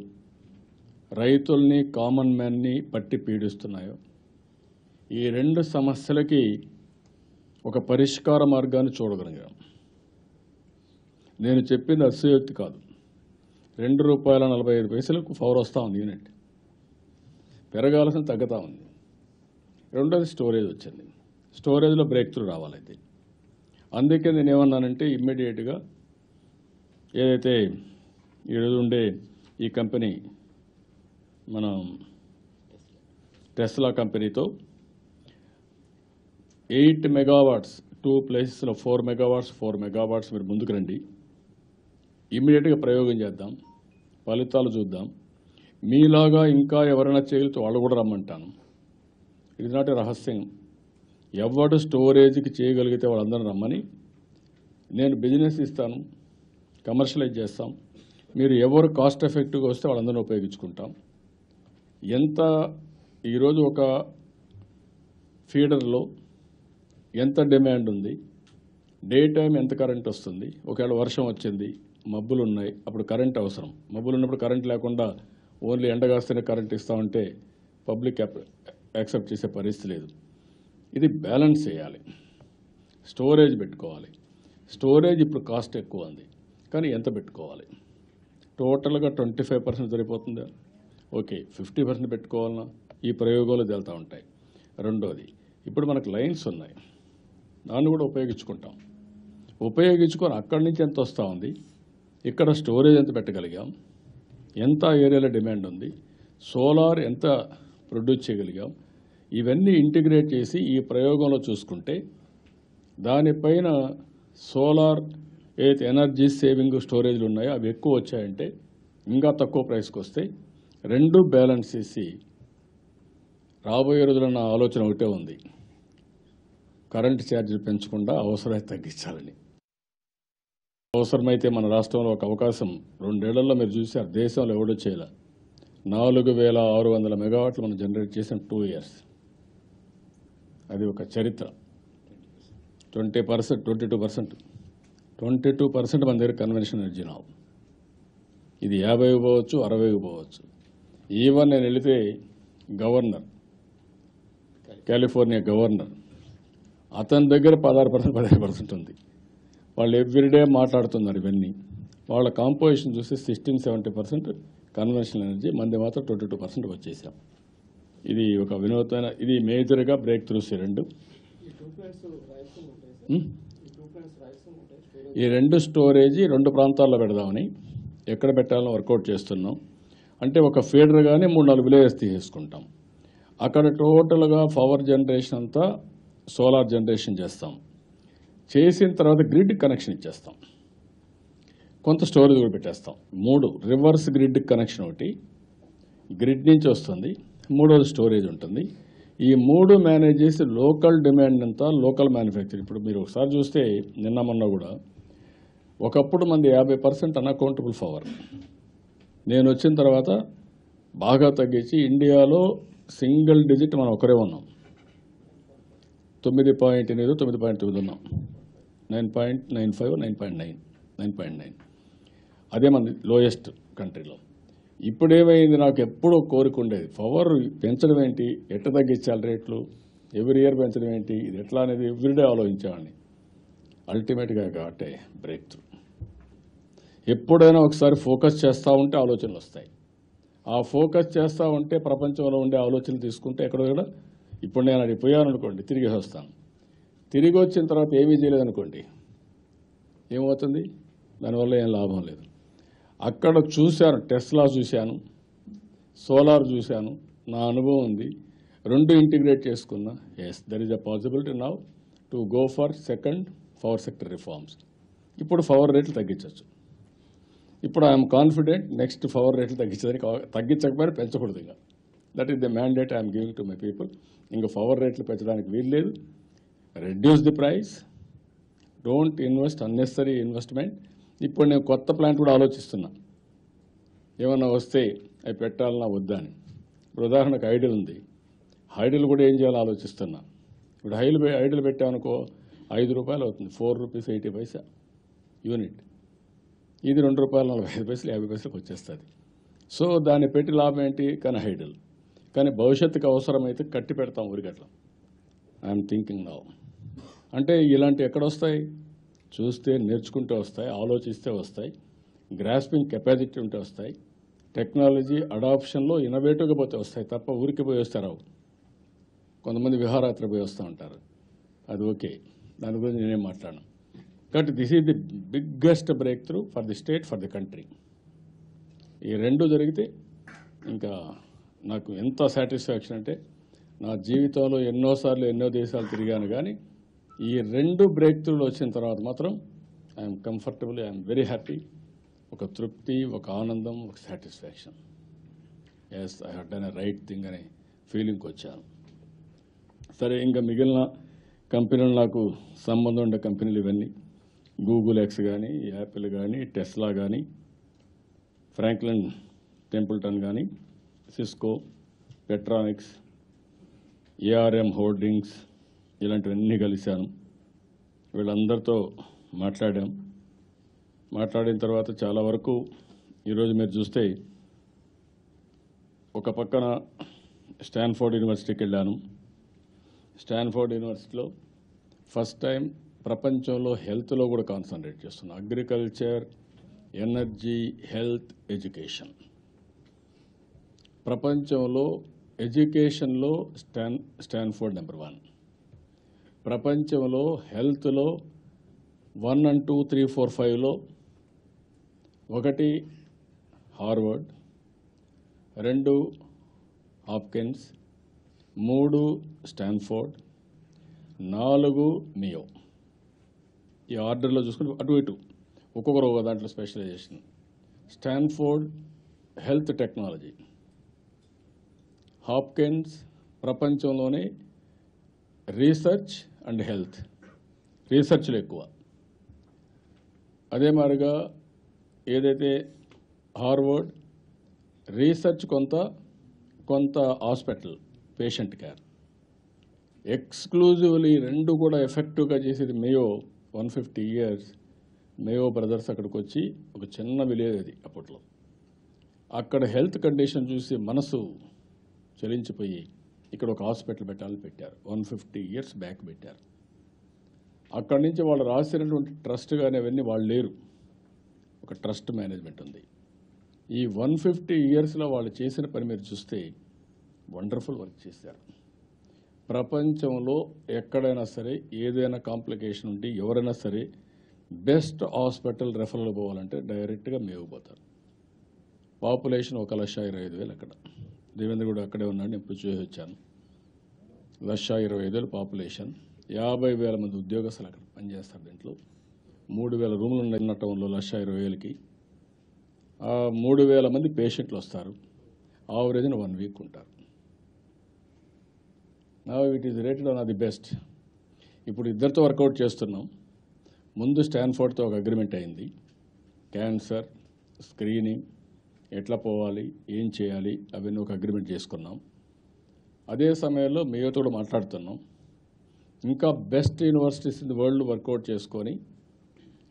రైతుల్ని, కామన్ మ్యాన్ని పట్టి పీడిస్తున్నాయో, ఈ 2 సమస్యలకి ఒక పరిష్కార మార్గాన్ని చూడగలిగాం. నేను చెప్పింది అతిశయోక్తి కాదు. ₹2.45 పవర్ వస్తూ ఉంది యూనిట్, పెరగాల్సిన తగ్గుతూ ఉంది. రెండోది స్టోరేజ్ వచ్చింది. స్టోరేజ్లో బ్రేక్ త్రూ రావాలైతే. అందుకే నేను ఏమన్నానంటే ఇమ్మీడియట్గా ఏదైతే ఈరోజు ఉండే ఈ కంపెనీ, మన టెస్లా కంపెనీతో 8 మెగావాట్స్ 2 ప్లేసెస్లో 4 మెగావాట్స్ మీరు ముందుకు రండి, ఇమ్మీడియట్గా ప్రయోగం చేద్దాం, ఫలితాలు చూద్దాం. మీలాగా ఇంకా ఎవరైనా చేయగలిగితే వాళ్ళు కూడా రమ్మంటాను. ఇది నాట్ రహస్యం. ఎవడు స్టోరేజ్కి చేయగలిగితే వాళ్ళందరూ రమ్మని నేను బిజినెస్ ఇస్తాను, కమర్షియలైజ్ చేస్తాం. మీరు ఎవరు కాస్ట్ ఎఫెక్టివ్గా వస్తే వాళ్ళందరినీ ఉపయోగించుకుంటాం. ఎంత ఈరోజు ఒక ఫీడర్లో ఎంత డిమాండ్ ఉంది, డే టైం ఎంత కరెంట్ వస్తుంది, ఒకవేళ వర్షం వచ్చింది, మబ్బులు ఉన్నాయి, అప్పుడు కరెంట్ అవసరం. మబ్బులు ఉన్నప్పుడు కరెంట్ లేకుండా ఓన్లీ ఎండగాస్తేనే కరెంట్ ఇస్తామంటే పబ్లిక్ యాక్సెప్ట్ చేసే పరిస్థితి లేదు. ఇది బ్యాలెన్స్ చేయాలి. స్టోరేజ్ పెట్టుకోవాలి. స్టోరేజ్ ఇప్పుడు కాస్ట్ ఎక్కువ ఉంది, కానీ ఎంత పెట్టుకోవాలి? టోటల్గా 25% సరిపోతుందా? ఓకే, 50% పెట్టుకోవాలన్నా? ఈ ప్రయోగాలు తేలుతూ ఉంటాయి. రెండోది, ఇప్పుడు మనకు లైన్స్ ఉన్నాయి, దాన్ని కూడా ఉపయోగించుకొని అక్కడి నుంచి ఎంత వస్తూ ఉంది, ఇక్కడ స్టోరేజ్ ఎంత పెట్టగలిగాం, ఎంత ఏరియాలో డిమాండ్ ఉంది, సోలార్ ఎంత ప్రొడ్యూస్ చేయగలిగాం, ఇవన్నీ ఇంటిగ్రేట్ చేసి ఈ ప్రయోగంలో చూసుకుంటే దానిపైన సోలార్ ఏదైతే ఎనర్జీ సేవింగ్ స్టోరేజ్లు ఉన్నాయో అవి ఎక్కువ వచ్చాయంటే ఇంకా తక్కువ ప్రైస్కి వస్తాయి. 2 బ్యాలెన్స్ చేసి రాబోయే రోజుల్లో నా ఆలోచన ఒకటే ఉంది, కరెంటు ఛార్జీలు పెంచకుండా అవసరమైతే తగ్గించాలని. అవసరమైతే మన రాష్ట్రంలో ఒక అవకాశం 2 ఏళ్లలో మీరు చూశారు, దేశంలో ఎవడో చేయలే. 4600 మెగావాట్లు మనం జనరేట్ చేసిన 2 years. అది ఒక చరిత్ర. 22% మన దగ్గర కన్వెన్షన్ ఎనర్జీ రావు. ఇది 50 పోవచ్చు, 60 పోవచ్చు. ఈవెన్ నేను వెళితే గవర్నర్, కాలిఫోర్నియా గవర్నర్, అతని దగ్గర 16% ఉంది. వాళ్ళు ఎవ్రీడే మాట్లాడుతున్నారు ఇవన్నీ. వాళ్ళ కాంపోజిషన్ చూస్తే 16-70% కన్వెన్షనల్ ఎనర్జీ, మంది మాత్రం 22% వచ్చేసాం. ఇది ఒక వినూత్నమైన, ఇది మేజర్గా బ్రేక్ త్రూస్. ఈ 2 స్టోరేజీ 2 ప్రాంతాల్లో పెడదామని, ఎక్కడ పెట్టాలని వర్కౌట్ చేస్తున్నాం. అంటే ఒక ఫీడర్ కానీ 3-4 విలేజెస్ తీసేసుకుంటాం. అక్కడ టోటల్గా పవర్ జనరేషన్ అంతా సోలార్ జనరేషన్ చేస్తాం. చేసిన తర్వాత గ్రిడ్ కనెక్షన్ ఇచ్చేస్తాం, కొంత స్టోరేజ్ కూడా పెట్టేస్తాం. 3 రివర్స్ గ్రిడ్ కనెక్షన్, ఒకటి గ్రిడ్ నుంచి వస్తుంది, 3వది స్టోరేజ్ ఉంటుంది. ఈ 3 మేనేజ్ చేసి లోకల్ డిమాండ్ అంతా లోకల్ మ్యానుఫ్యాక్చర్. ఇప్పుడు మీరు ఒకసారి చూస్తే నిన్న మొన్న కూడా ఒకప్పుడు మంది 50% అన్అకౌంటబుల్ పవర్, నేను వచ్చిన తర్వాత బాగా తగ్గించి ఇండియాలో సింగిల్ డిజిట్ మనం ఒకరే ఉన్నాం. 9.8, 9.9 ఉన్నాం. 9.95, 9.9. అదే మన లోయెస్ట్ కంట్రీలో. ఇప్పుడేమైంది, నాకు ఎప్పుడూ కోరిక ఉండేది, పవర్ పెంచడం ఏంటి, ఎట్ట తగ్గించాలి రేట్లు, ఎవ్రీ ఇయర్ పెంచడం ఏంటి, ఇది ఎట్లా అనేది ఎవ్రీడే ఆలోచించేవాడిని. అల్టిమేట్గా కాబట్టి బ్రేక్ త్రూ. ఎప్పుడైనా ఒకసారి ఫోకస్ చేస్తూ ఉంటే ఆలోచనలు వస్తాయి. ఆ ఫోకస్ చేస్తూ ఉంటే ప్రపంచంలో ఉండే ఆలోచనలు తీసుకుంటే ఎక్కడో కూడా ఇప్పుడు నేను అడిగి పోయాను అనుకోండి, తిరిగి వస్తాను. తిరిగి వచ్చిన తర్వాత ఏమీ చేయలేదనుకోండి, ఏమవుతుంది? దానివల్ల ఏం లాభం లేదు. అక్కడ చూశాను, టెస్లా చూశాను, సోలార్ చూశాను, నా అనుభవం ఉంది, రెండు ఇంటిగ్రేట్ చేసుకున్నా. Yes, there is a possibility now to go for second power sector reforms. ఇప్పుడు పవర్ రేట్లు తగ్గించవచ్చు. ఇప్పుడు ఐఎమ్ కాన్ఫిడెంట్ నెక్స్ట్ పవర్ రేట్లు తగ్గించకపోయినా పెంచకూడదు. ఇంకా that is the mandate I'm giving to my people. ఇంకా పవర్ రేట్లు పెంచడానికి వీల్లేదు. Reduce the price, don't invest unnecessary investment. ఇప్పుడు నేను కొత్త ప్లాంట్ కూడా ఆలోచిస్తున్నా, ఏమన్నా వస్తే అవి పెట్టాలన్నా వద్దా అని. ఇప్పుడు ఉదాహరణకు ఐడిల్ ఉంది, ఐడిల్ కూడా ఏం చేయాలో ఆలోచిస్తున్నా. ఇప్పుడు ఐడిల్ పెట్టామనుకో ₹5 అవుతుంది, ₹4.80 యూనిట్. ఇది ₹2.45, ₹50 వచ్చేస్తుంది. సో దాన్ని పెట్టి లాభం ఏంటి? కానీ ఐడిల్. కానీ భవిష్యత్తుకు అవసరమైతే కట్టి పెడతాం ఊరికట్లా. I'm thinking now. అంటే ఇలాంటి ఎక్కడ వస్తాయి? చూస్తే నేర్చుకుంటే వస్తాయి, ఆలోచిస్తే వస్తాయి, గ్రాస్పింగ్ కెపాసిటీ ఉంటే వస్తాయి, టెక్నాలజీ అడాప్షన్లో ఇన్నోవేటివ్గా పోతే వస్తాయి తప్ప ఊరికి పోయి వస్తారావు. కొంతమంది విహారయాత్ర పోయి వస్తూ ఉంటారు, అది ఓకే, దాని గురించి నేనేం మాట్లాడను. కాబట్టి this is the biggest break through for the state, for the country. ఈ రెండు జరిగితే ఇంకా నాకు ఎంత సాటిస్ఫాక్షన్ అంటే, నా జీవితంలో ఎన్నోసార్లు ఎన్నో దేశాలు తిరిగాను, కానీ ఈ రెండు బ్రేక్ త్రూలు వచ్చిన తర్వాత మాత్రం I'm comfortable, I'm very happy. ఒక తృప్తి, ఒక ఆనందం, ఒక satisfaction. Yes, I have done a right thing అనే ఫీలింగ్కి వచ్చాను. సరే, ఇంకా మిగిలిన కంపెనీలు, నాకు సంబంధం ఉండే కంపెనీలు ఇవన్నీ గూగుల్ ఎక్స్ కానీ, యాపిల్ కానీ, టెస్లా కానీ, ఫ్రాంక్లిన్ టెంపుల్టన్ కానీ, సిస్కో, పెట్రానిక్స్, ఏఆర్ఎం హోల్డింగ్స్, ఇలాంటివన్నీ కలిశాను. వీళ్ళందరితో మాట్లాడిన తర్వాత చాలా వరకు ఈరోజు మీరు చూస్తే ఒక పక్కన స్టాన్ఫోర్డ్ యూనివర్సిటీకి వెళ్ళాను. స్టాన్ఫోర్డ్ యూనివర్సిటీలో ఫస్ట్ టైం ప్రపంచంలో హెల్త్లో కూడా కాన్సన్ట్రేట్ చేస్తున్నాను. Agriculture, energy, health, education. ప్రపంచంలో ఎడ్యుకేషన్లో స్టాన్ఫోర్డ్ నెంబర్ 1. ప్రపంచంలో హెల్త్లో 1 and 2, 3, 4, 5లో 1 హార్వర్డ్, 2 హాప్కిన్స్, 3 స్టాన్ఫోర్డ్, 4 మియో. ఈ ఆర్డర్లో చూసుకుంటే అటు ఇటు ఒక్కొక్కరు ఒక దాంట్లో specialisation. Stanford health technology, Hopkins ప్రపంచంలోనే రీసెర్చ్ అండ్ హెల్త్, రీసెర్చ్లు ఎక్కువ. అదే మాదిరిగా ఏదైతే హార్వర్డ్ రీసెర్చ్ కొంత హాస్పిటల్, పేషెంట్ కేర్. ఎక్స్క్లూజివ్లీ రెండు కూడా ఎఫెక్టివ్గా చేసేది మేయో. 150 years మేయో బ్రదర్స్ అక్కడికి వచ్చి, ఒక చిన్న విలేజ్ అది అప్పట్లో, అక్కడ హెల్త్ కండిషన్ చూసి మనసు చలించిపోయి ఇక్కడ ఒక హాస్పిటల్ పెట్టాలని పెట్టారు. 150 years బ్యాక్ పెట్టారు. అక్కడి నుంచి వాళ్ళు రాసినటువంటి ట్రస్ట్ కానీ అవన్నీ వాళ్ళు లేరు, ఒక ట్రస్ట్ మేనేజ్మెంట్ ఉంది. ఈ 150 yearsలో వాళ్ళు చేసిన పని మీరు చూస్తే వండర్ఫుల్ వర్క్ చేశారు. ప్రపంచంలో ఎక్కడైనా సరే ఏదైనా కాంప్లికేషన్ ఉండి ఎవరైనా సరే బెస్ట్ హాస్పిటల్ రెఫరల్ పోవాలంటే డైరెక్ట్గా మేవుపోతారు. పాపులేషన్ 1,25,000 అక్కడ. దేవేంద్ర కూడా అక్కడే ఉన్నాడు, నేను ఇప్పుడు చూసి వచ్చాను. 1,25,000 పాపులేషన్, 50,000 మంది ఉద్యోగస్తులు అక్కడ పనిచేస్తారు. దీంట్లో 3,000 రూములు ఉన్న టౌన్లో 1,20,000కి 3,000 మంది పేషెంట్లు వస్తారు. ఆవరేజ్న 1 week ఉంటారు. Now it is rated on the best. ఇప్పుడు ఇద్దరితో వర్కౌట్ చేస్తున్నాం. ముందు స్టాన్ఫోర్డ్తో ఒక అగ్రిమెంట్ అయింది. క్యాన్సర్ స్క్రీనింగ్ ఎట్లా పోవాలి, ఏం చేయాలి, అవన్నీ ఒక అగ్రిమెంట్ చేసుకున్నాం. అదే సమయంలో మేయోతో కూడా మాట్లాడుతున్నాం. ఇంకా best universities in the world work out చేసుకొని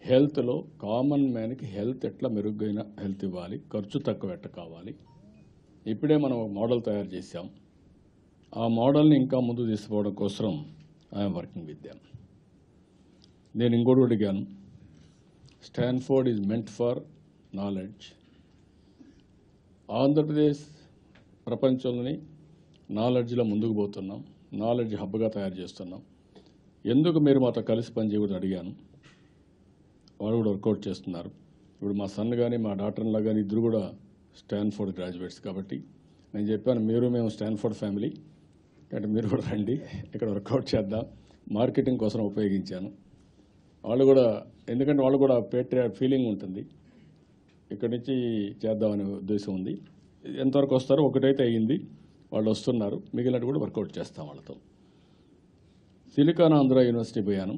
హెల్త్లో కామన్ మ్యాన్కి హెల్త్ ఎట్లా మెరుగైన హెల్త్ ఇవ్వాలి, ఖర్చు తక్కువ ఎట్లా కావాలి. ఇప్పుడే మనం మోడల్ తయారు చేశాం. ఆ మోడల్ని ఇంకా ముందుకు తీసుకుపోవడం కోసం ఐఎమ్ వర్కింగ్ విత్ దెమ్. నేను ఇంకోటి అడిగాను, Stanford is meant for knowledge. Andhra Pradesh ప్రపంచంలోని నాలెడ్జ్లో ముందుకు పోతున్నాం, నాలెడ్జ్ హబ్గా తయారు చేస్తున్నాం. ఎందుకు మీరు మాతో కలిసి పనిచేయకూడదు అడిగాను. వాళ్ళు కూడా వర్కౌట్ చేస్తున్నారు. ఇప్పుడు మా సన్ కానీ మా డాటర్లా కానీ ఇద్దరు కూడా స్టాన్ఫోర్డ్ గ్రాడ్యుయేట్స్ కాబట్టి నేను చెప్పాను, మేము స్టాన్ఫోర్డ్ ఫ్యామిలీ కాబట్టి మీరు కూడా రండి, ఇక్కడ వర్కౌట్ చేద్దాం. మార్కెటింగ్ కోసం ఉపయోగించాను. వాళ్ళు కూడా, ఎందుకంటే వాళ్ళు కూడా పేట్రియాట్ ఫీలింగ్ ఉంటుంది, ఇక్కడి నుంచి చేద్దామనే ఉద్దేశం ఉంది. ఎంతవరకు వస్తారో ఒకటైతే అయ్యింది, వాళ్ళు వస్తున్నారు, మిగిలినట్టు కూడా వర్కౌట్ చేస్తాం వాళ్ళతో. సిలికాన్ ఆంధ్ర యూనివర్సిటీ పోయాను.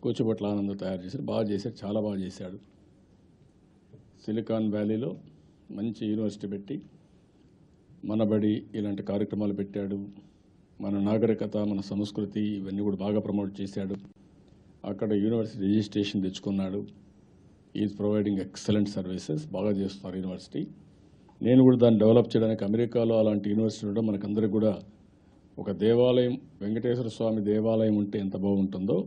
కూచిపట్ల ఆనందం తయారు చేశాడు, బాగా చేశాడు, చాలా బాగా చేశాడు. సిలికాన్ వ్యాలీలో మంచి యూనివర్సిటీ పెట్టి మనబడి ఇలాంటి కార్యక్రమాలు పెట్టాడు. మన నాగరికత, మన సంస్కృతి ఇవన్నీ కూడా బాగా ప్రమోట్ చేశాడు. అక్కడ యూనివర్సిటీ రిజిస్ట్రేషన్ తెచ్చుకున్నాడు. ఈజ్ ప్రొవైడింగ్ ఎక్సలెంట్ సర్వీసెస్, బాగా చేస్తున్నారు యూనివర్సిటీ. నేను కూడా దాన్ని డెవలప్ చేయడానికి అమెరికాలో అలాంటి యూనివర్సిటీ ఉండడం మనకందరికీ కూడా ఒక దేవాలయం, వెంకటేశ్వర స్వామి దేవాలయం ఉంటే ఎంత బాగుంటుందో,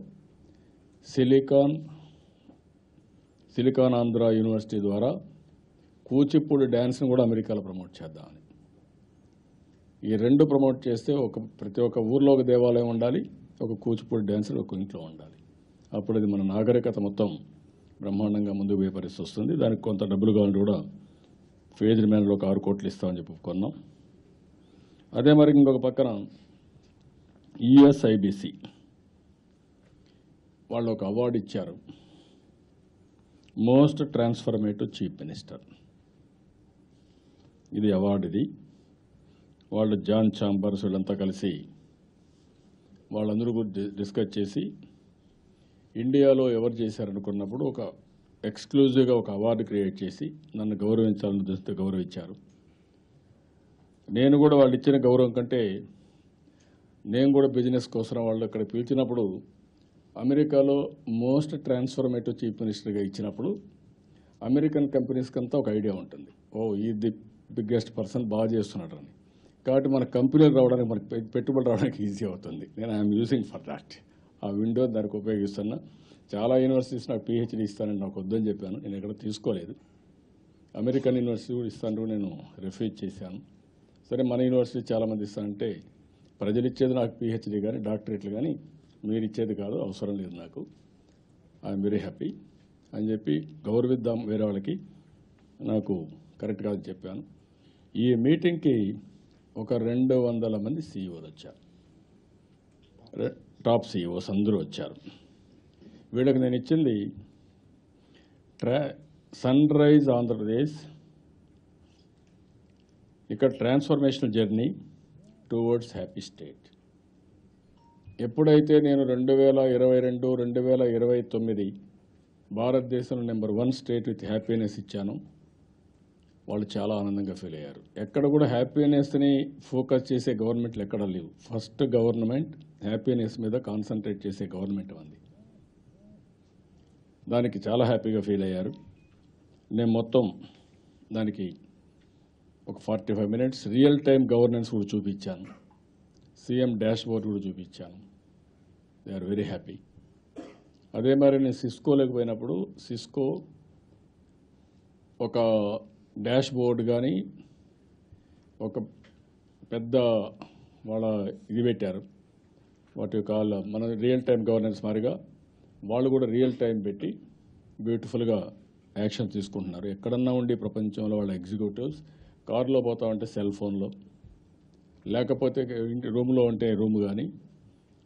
సిలికాన్ ఆంధ్ర యూనివర్సిటీ ద్వారా కూచిపూడి డ్యాన్స్ని కూడా అమెరికాలో ప్రమోట్ చేద్దామని. ఈ రెండు ప్రమోట్ చేస్తే ప్రతి ఒక్క ఊర్లో ఒక దేవాలయం ఉండాలి, ఒక కూచిపూడి డ్యాన్సర్ ఒక ఇంట్లో ఉండాలి. అప్పుడు ఇది మన నాగరికత మొత్తం బ్రహ్మాండంగా ముందుకు పోయే పరిస్థితి వస్తుంది. దానికి కొంత డబ్బులు కావాలంటే కూడా ఫేజ్డ్ మేనర్లో ఒక 6 కోట్లు ఇస్తామని చెప్పి కొన్నాం. అదే మరి ఇంకొక పక్కన యుఎస్ఐబిసి వాళ్ళు ఒక అవార్డు ఇచ్చారు, మోస్ట్ ట్రాన్స్ఫర్మేటివ్ చీఫ్ మినిస్టర్. ఇది అవార్డు. ఇది వాళ్ళు జాన్ ఛాంబర్స్ వీళ్ళంతా కలిసి వాళ్ళందరూ కూడా డిస్కస్ చేసి ఇండియాలో ఎవరు చేశారనుకున్నప్పుడు ఒక ఎక్స్క్లూజివ్గా ఒక అవార్డు క్రియేట్ చేసి నన్ను గౌరవించాలని దృష్టితో గౌరవించారు. నేను కూడా వాళ్ళు ఇచ్చిన గౌరవం కంటే నేను కూడా బిజినెస్ కోసం వాళ్ళు ఇక్కడ పిలిచినప్పుడు అమెరికాలో మోస్ట్ ట్రాన్స్ఫర్మేటివ్ చీఫ్ మినిస్టర్గా ఇచ్చినప్పుడు అమెరికన్ కంపెనీస్కి అంతా ఒక ఐడియా ఉంటుంది, ఈ ది బిగ్గెస్ట్ పర్సన్ బాగా చేస్తున్నాడు అని. కాబట్టి మన కంపెనీలు రావడానికి, మనకి పెట్టుబడి రావడానికి ఈజీ అవుతుంది. నేను ఐఎమ్ యూజింగ్ ఫర్ దాట్. ఆ విండో దానికి ఉపయోగిస్తున్నా. చాలా యూనివర్సిటీస్ నాకు పిహెచ్డీ ఇస్తానని నాకు వద్దని చెప్పాను, నేను ఎక్కడ తీసుకోలేదు. అమెరికన్ యూనివర్సిటీ కూడా ఇస్తాను, నేను రిఫ్యూజ్ చేశాను. సరే మన యూనివర్సిటీ చాలామంది ఇస్తానంటే ప్రజలు ఇచ్చేది నాకు పిహెచ్డీ కానీ డాక్టరేట్లు కానీ, మీరు ఇచ్చేది కాదు, అవసరం లేదు నాకు, ఐఎమ్ వెరీ హ్యాపీ అని చెప్పి గౌరవిద్దాం వేరే వాళ్ళకి, నాకు కరెక్ట్ కాదని చెప్పాను. ఈ మీటింగ్కి ఒక 200 మంది సీఈఓలు వచ్చారు, టాప్ సీఈఓస్ అందరూ వచ్చారు. వీళ్ళకి నేను ఇచ్చింది సన్ రైజ్ ఆంధ్రప్రదేశ్, ఇక్కడ transformational journey towards happy state. ఎప్పుడైతే నేను 2022, 2029 భారతదేశంలో నెంబర్ 1 స్టేట్ విత్ హ్యాపీనెస్ ఇచ్చాను, వాళ్ళు చాలా ఆనందంగా ఫీల్ అయ్యారు. ఎక్కడ కూడా హ్యాపీనెస్ని ఫోకస్ చేసే గవర్నమెంట్లు ఎక్కడ లేవు. ఫస్ట్ గవర్నమెంట్ హ్యాపీనెస్ మీద కాన్సన్ట్రేట్ చేసే గవర్నమెంట్ ఉంది. దానికి చాలా హ్యాపీగా ఫీల్ అయ్యారు. నేను మొత్తం దానికి ఒక 45 మినిట్స్ రియల్ టైం గవర్నెన్స్ కూడా చూపించాను, సీఎం డాష్ బోర్డ్ కూడా చూపించాను. They are very happy. అదే మరి నేను సిస్కోలోకి పోయినప్పుడు సిస్కో ఒక డాష్ బోర్డ్ కానీ ఒక పెద్ద వాళ్ళ ఇది పెట్టారు, వాటి కాల్ మన రియల్ టైం గవర్నెన్స్ మాదిరిగా వాళ్ళు కూడా రియల్ టైం పెట్టి బ్యూటిఫుల్గా యాక్షన్ తీసుకుంటున్నారు. ఎక్కడన్నా ఉండి ప్రపంచంలో వాళ్ళ ఎగ్జిక్యూటివ్స్ కారులో పోతా ఉంటే సెల్ ఫోన్లో, లేకపోతే రూమ్లో ఉంటే రూమ్ కానీ,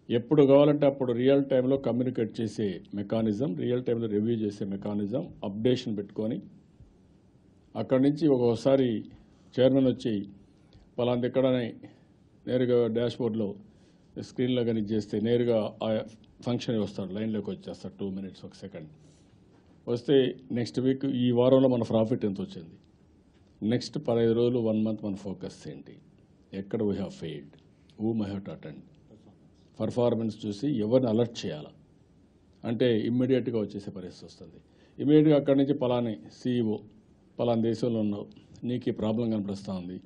ఎప్పుడు కావాలంటే అప్పుడు రియల్ టైంలో కమ్యూనికేట్ చేసే మెకానిజం, రియల్ టైంలో రివ్యూ చేసే మెకానిజం, అప్డేషన్ పెట్టుకొని అక్కడి నుంచి ఒక్కోసారి చైర్మన్ వచ్చి పలాంది ఎక్కడని నేరుగా డాష్ బోర్డ్లో స్క్రీన్లో కానీ చేస్తే నేరుగా ఆ ఫంక్షన్ వస్తాడు, లైన్లోకి వచ్చేస్తాడు. 2 మినిట్స్ 1 సెకండ్ వస్తే నెక్స్ట్ వీక్ ఈ వారంలో మన ప్రాఫిట్ ఎంత వచ్చింది, నెక్స్ట్ 15 రోజులు 1 మంత్ మన ఫోకస్ ఏంటి, ఎక్కడ we have failed, whom I have to attend, performance చూసి ఎవరిని అలర్ట్ చేయాలా అంటే ఇమ్మీడియట్గా వచ్చేసే పరిస్థితి వస్తుంది. ఇమ్మీడియట్గా అక్కడి నుంచి పలాని సీఈఓ పలానా దేశంలో ఉన్నావు, నీకు ఈ ప్రాబ్లం కనిపిస్తూ ఉంది,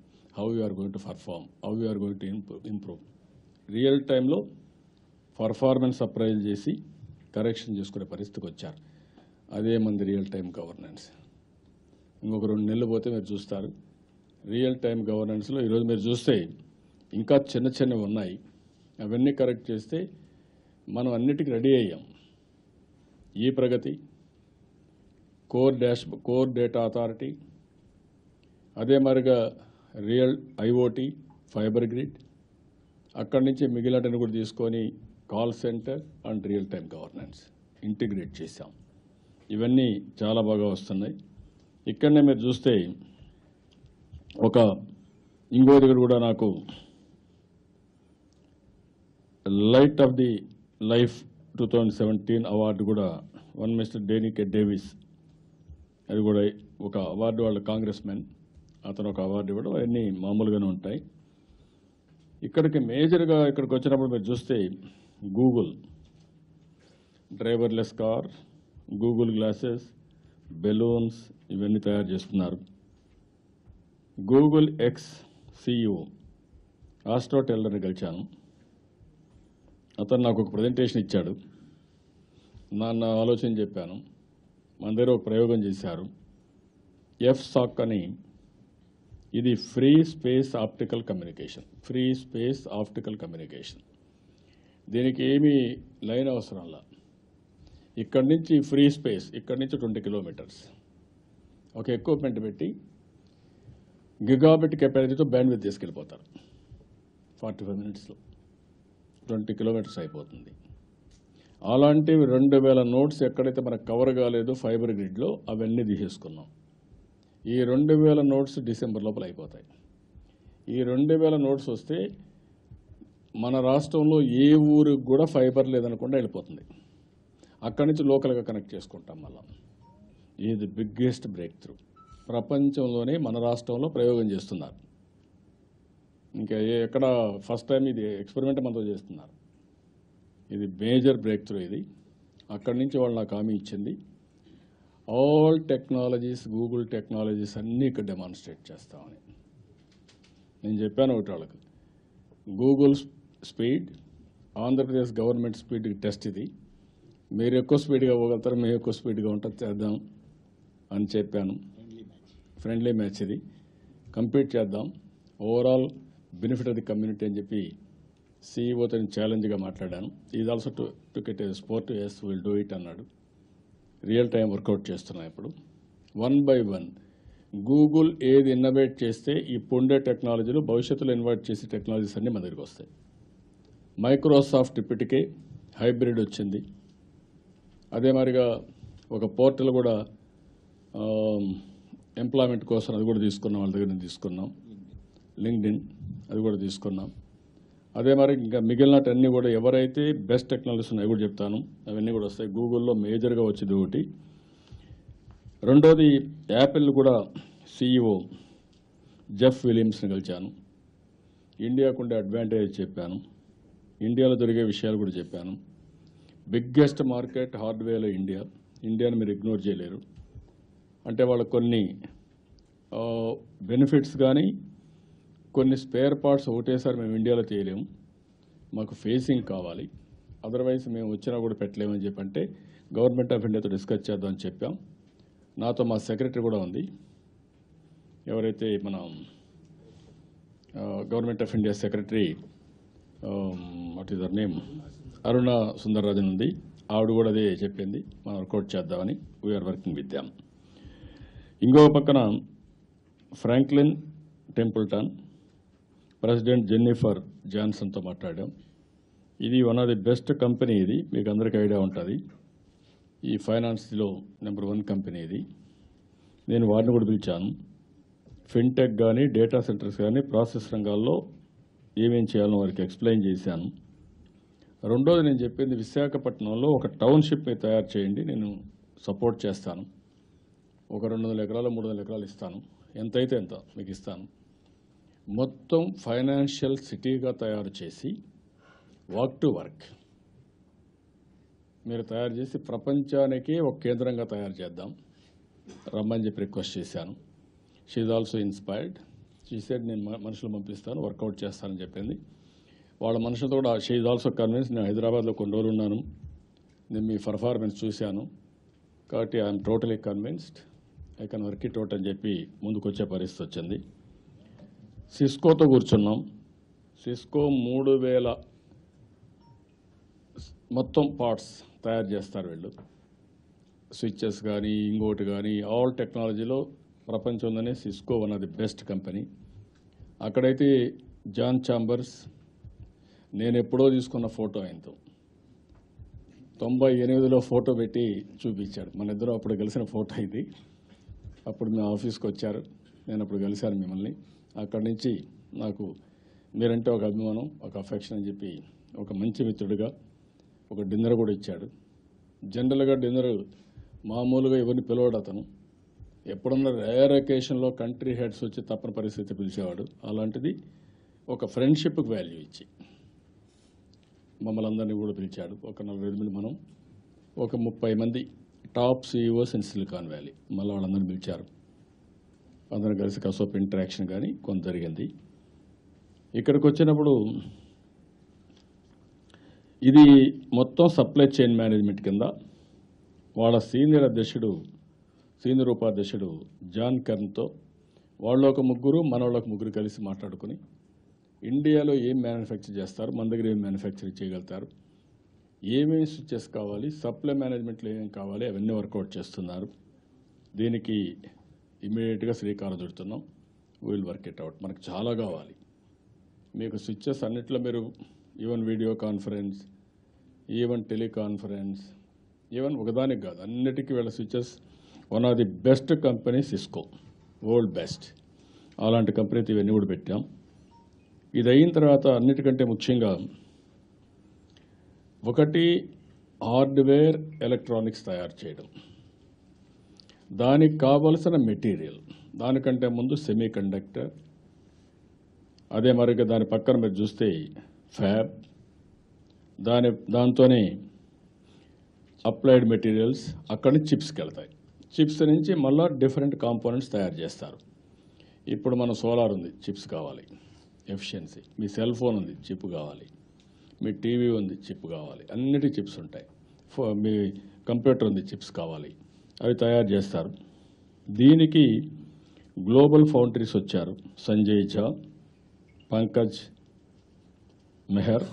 how you are going to perform, how you are going to improve. Real టైంలో పర్ఫార్మెన్స్ అప్రైజ్ చేసి కరెక్షన్ చేసుకునే పరిస్థితికి వచ్చారు. అదే మంది రియల్ టైం గవర్నెన్స్. ఇంకొక 2 నెలలు పోతే మీరు చూస్తారు రియల్ టైం గవర్నెన్స్లో. ఈరోజు మీరు చూస్తే ఇంకా చిన్నవి ఉన్నాయి. అవన్నీ కరెక్ట్ చేస్తే మనం అన్నిటికీ రెడీ అయ్యాం. ఈ ప్రగతి, కోర్ డేటా అథారిటీ, అదే మరిగా రియల్ ఐఓటీ, ఫైబర్ గ్రిడ్, అక్కడి నుంచి మిగిలినని కూడా తీసుకొని call centre and real time governance integrate చేశాం. ఇవన్నీ చాలా బాగా వస్తున్నాయి. ఇక్కడనే మీరు చూస్తే ఇంకో దగ్గర కూడా నాకు light of the life 2017 award కూడా మిస్టర్ డేనికే డేవిస్, అది కూడా ఒక అవార్డు, వాళ్ళ కాంగ్రెస్ మెన్, అతను ఒక అవార్డు ఇవ్వడం, అవన్నీ మామూలుగానే ఉంటాయి. ఇక్కడికి మేజర్గా ఇక్కడికి వచ్చినప్పుడు మీరు చూస్తే Google driverless car, Google glasses, balloons ఇవన్నీ తయారు చేస్తున్నారు. గూగుల్ ఎక్స్ CEO ఆస్ట్రో టెల్లర్ని కలిశాను. అతను నాకు ఒక ప్రజెంటేషన్ ఇచ్చాడు. నా ఆలోచన చెప్పాను. మన దగ్గర ఒక ప్రయోగం చేశారు. FSOC అని, ఇది ఫ్రీ స్పేస్ ఆప్టికల్ కమ్యూనికేషన్. దీనికి ఏమీ లైన్ అవసరంలా, ఇక్కడి నుంచి ఫ్రీ స్పేస్, ఇక్కడి నుంచి 20 కిలోమీటర్స్ ఒక ఎక్విప్మెంట్ పెట్టి గిగాబిట్ కెపాసిటీతో బ్యాండ్విడ్త్ తీసుకెళ్ళిపోతారు. 45 మినిట్స్లో 20 కిలోమీటర్స్ అయిపోతుంది. అలాంటివి 2000 నోట్స్ ఎక్కడైతే మనకు కవర్ కాలేదు ఫైబర్ గ్రిడ్లో, అవన్నీ తీసేసుకున్నాం. ఈ 2000 నోట్స్ డిసెంబర్ లోపల అయిపోతాయి. ఈ 2000 నోట్స్ వస్తే మన రాష్ట్రంలో ఏ ఊరికి కూడా ఫైబర్ లేదనకుండా వెళ్ళిపోతుంది. అక్కడి నుంచి లోకల్గా కనెక్ట్ చేసుకుంటాం. మళ్ళా ఇది బిగ్గెస్ట్ బ్రేక్ త్రూ ప్రపంచంలోనే మన రాష్ట్రంలో ప్రయోగం చేస్తున్నారు. ఇంకా ఎక్కడ ఫస్ట్ టైం ఇది ఎక్స్పెరిమెంట్ మనతో చేస్తున్నారు. ఇది మేజర్ బ్రేక్ త్రూ. ఇది అక్కడి నుంచి వాళ్ళు నాకు హామీ ఇచ్చింది. ఆల్ టెక్నాలజీస్, గూగుల్ టెక్నాలజీస్ అన్నీ ఇక్కడ డెమాన్స్ట్రేట్ చేస్తామని నేను చెప్పాను. ఒకటి వాళ్ళకి గూగుల్ స్పీడ్, ఆంధ్రప్రదేశ్ గవర్నమెంట్ స్పీడ్కి టెస్ట్ ఇది. మీరు ఎక్కువ స్పీడ్గా పోగలుగుతారు, మేము ఎక్కువ స్పీడ్గా ఉంటుంది, చేద్దాం అని చెప్పాను. ఫ్రెండ్లీ మ్యాచ్ ఇది, కంపీట్ చేద్దాం, overall benefit of the community అని చెప్పి CEOతో ఛాలెంజ్గా మాట్లాడాను. Is also took it sport, yes will do it అన్నాడు. రియల్ టైం వర్కౌట్ చేస్తున్నాం ఇప్పుడు. 1 by 1 గూగుల్ ఏది ఇన్నోవేట్ చేస్తే ఇప్పుడు ఉండే టెక్నాలజీలు భవిష్యత్తులో ఇన్వైట్ చేసే టెక్నాలజీస్ అన్నీ మన దగ్గరికి వస్తాయి. మైక్రోసాఫ్ట్ ఇప్పటికే హైబ్రిడ్ వచ్చింది. అదే మరిగా ఒక పోర్టల్ కూడా ఎంప్లాయ్మెంట్ కోసం అది కూడా తీసుకున్నాం, వాళ్ళ దగ్గర నుంచి తీసుకున్నాం. లింక్డ్ఇన్ అది కూడా తీసుకున్నాం. అదే మరి ఇంకా మిగిలినటన్నీ కూడా ఎవరైతే బెస్ట్ టెక్నాలజీస్ ఉన్నాయో కూడా చెప్తాను, అవన్నీ కూడా వస్తాయి. గూగుల్లో మేజర్గా వచ్చేది ఒకటి. రెండోది యాపిల్ కూడా CEO జెఫ్ విలియమ్స్ని కలిశాను. ఇండియాకు ఉండే అడ్వాంటేజ్ చెప్పాను, ఇండియాలో జరిగే విషయాలు కూడా చెప్పాను. బిగ్గెస్ట్ మార్కెట్ హార్డ్వేర్లో ఇండియాని మీరు ఇగ్నోర్ చేయలేరు. అంటే వాళ్ళకు కొన్ని బెనిఫిట్స్ కానీ కొన్ని స్పేర్ పార్ట్స్ ఒకటేసారి మేము ఇండియాలో చేయలేము, మాకు ఫేసింగ్ కావాలి, అదర్వైజ్ మేము వచ్చినా కూడా పెట్టలేమని చెప్పి అంటే గవర్నమెంట్ ఆఫ్ ఇండియాతో డిస్కస్ చేద్దామని చెప్పాం. నాతో మా సెక్రటరీ కూడా ఉంది, ఎవరైతే మన government of India secretary what is their name Aruna Sundararajan ఉంది, ఆవిడ కూడా అదే చెప్పింది, మనం వర్కౌట్ చేద్దామని. We are working with them. ఇంకో పక్కన ఫ్రాంక్లిన్ టెంపుల్టన్, ప్రెసిడెంట్ జెన్నిఫర్ జాన్సన్తో మాట్లాడాం. ఇది one of the best company, ఇది మీకు అందరికీ ఐడియా ఉంటుంది. ఈ ఫైనాన్స్లో నెంబర్ 1 కంపెనీ ఇది. నేను వారిని కూడా పిలిచాను. ఫిన్టెక్ కానీ డేటా సెంటర్స్ కానీ ప్రాసెస్ రంగాల్లో ఏమేం చేయాలో వారికి ఎక్స్ప్లెయిన్ చేశాను. రెండోది నేను చెప్పింది, విశాఖపట్నంలో ఒక టౌన్షిప్ మీరు తయారు చేయండి, నేను సపోర్ట్ చేస్తాను. ఒక 200 ఎకరాలు 300 ఎకరాలు ఇస్తాను, ఎంతైతే ఎంత మీకు ఇస్తాను. మొత్తం ఫైనాన్షియల్ సిటీగా తయారు చేసి వాక్ టు వర్క్ మీరు తయారు చేసి ప్రపంచానికి ఒక కేంద్రంగా తయారు చేద్దాం రమ్మని చెప్పి రిక్వెస్ట్ చేశాను. She is also inspired. Side నేను మనుషులు పంపిస్తాను, వర్కౌట్ చేస్తానని చెప్పింది. వాళ్ళ మనుషులతో కూడా షీ ఈజ్ ఆల్సో కన్విన్స్. నేను హైదరాబాద్లో కొన్ని రోజులు ఉన్నాను, నేను మీ పర్ఫార్మెన్స్ చూశాను కాబట్టి I'm totally convinced, I can work it out అని చెప్పి ముందుకు వచ్చే పరిస్థితి వచ్చింది. సిస్కోతో కూర్చున్నాం. సిస్కో 3000 మొత్తం పార్ట్స్ తయారు చేస్తారు వీళ్ళు. స్విచ్చెస్ కానీ ఇంకోటి కానీ ఆల్ టెక్నాలజీలో ప్రపంచంలోనే Cisco one of the best company. అక్కడైతే జాన్ ఛాంబర్స్ నేను ఎప్పుడో తీసుకున్న ఫోటో ఆయనతో 98లో ఫోటో పెట్టి చూపించాడు. మన ఇద్దరు అప్పుడు కలిసిన ఫోటో ఇది. అప్పుడు మీ ఆఫీస్కి వచ్చారు, నేను అప్పుడు కలిశాను మిమ్మల్ని. అక్కడి నుంచి నాకు మీరంటే ఒక అభిమానం, ఒక అఫెక్షన్ అని చెప్పి ఒక మంచి మిత్రుడిగా ఒక డిన్నర్ కూడా ఇచ్చాడు. జనరల్గా డిన్నర్ మామూలుగా ఎవరిని పిలవడు అతను. ఎప్పుడన్నా రేర్ అకేషన్లో కంట్రీ హెడ్స్ వచ్చి తప్పని పరిస్థితి పిలిచేవాడు. అలాంటిది ఒక ఫ్రెండ్షిప్కి వాల్యూ ఇచ్చి మమ్మల్ని అందరినీ కూడా పిలిచాడు. ఒక 45 మంది, మనం ఒక 30 మంది top CEOs in silicon valley, మళ్ళీ వాళ్ళందరినీ పిలిచారు. అందరం కలిసి కాసేపు ఇంటరాక్షన్ కానీ కొంత జరిగింది. ఇక్కడికి వచ్చినప్పుడు ఇది మొత్తం సప్లై చైన్ మేనేజ్మెంట్ కింద వాళ్ళ సీనియర్ ఉపాధ్యక్షుడు జాన్ కెర్న్తో వాళ్ళు ఒక ముగ్గురు, మన వాళ్ళొక ముగ్గురు కలిసి మాట్లాడుకుని ఇండియాలో ఏం మ్యానుఫ్యాక్చర్ చేస్తారు, మన దగ్గర ఏం మ్యానుఫ్యాక్చరింగ్ చేయగలుగుతారు, ఏమేమి స్విచ్చెస్ కావాలి, సప్లై మేనేజ్మెంట్లో ఏమేమి కావాలి, అవన్నీ వర్కౌట్ చేస్తున్నారు. దీనికి ఇమీడియట్గా శ్రీకారం చుడుతున్నాం. Will work it out. మనకు చాలా కావాలి. మీకు స్విచ్చెస్ అన్నిట్లో మీరు even video conference, even teleconference, even ఒకదానికి కాదు అన్నిటికీ వీళ్ళ switches one of the best company Cisco, world best. అలాంటి కంపెనీతో ఇవన్నీ కూడా పెట్టాం. ఇది అయిన తర్వాత అన్నిటికంటే ముఖ్యంగా ఒకటి హార్డ్వేర్ ఎలక్ట్రానిక్స్ తయారు చేయడం, దానికి కావలసిన మెటీరియల్, దానికంటే ముందు సెమీ కండక్టర్, అదే మరిగా దాని పక్కన మీరు చూస్తే ఫ్యాబ్, దాంతోనే అప్లైడ్ మెటీరియల్స్, అక్కడి నుంచి చిప్స్కి వెళ్తాయి. చిప్స్ నుంచి మళ్ళీ డిఫరెంట్ కాంపోనెంట్స్ తయారు చేస్తారు. ఇప్పుడు మన సోలార్ ఉంది, చిప్స్ కావాలి, ఎఫిషియన్సీ. మీ సెల్ ఫోన్ ఉంది, చిప్ కావాలి. మీ టీవీ ఉంది, చిప్ కావాలి. అన్నిటి చిప్స్ ఉంటాయి. మీ కంప్యూటర్ ఉంది, చిప్స్ కావాలి. అవి తయారు చేస్తారు. దీనికి గ్లోబల్ ఫౌండరీస్ వచ్చారు. సంజయ్ ఝా, పంకజ్ మెహర్,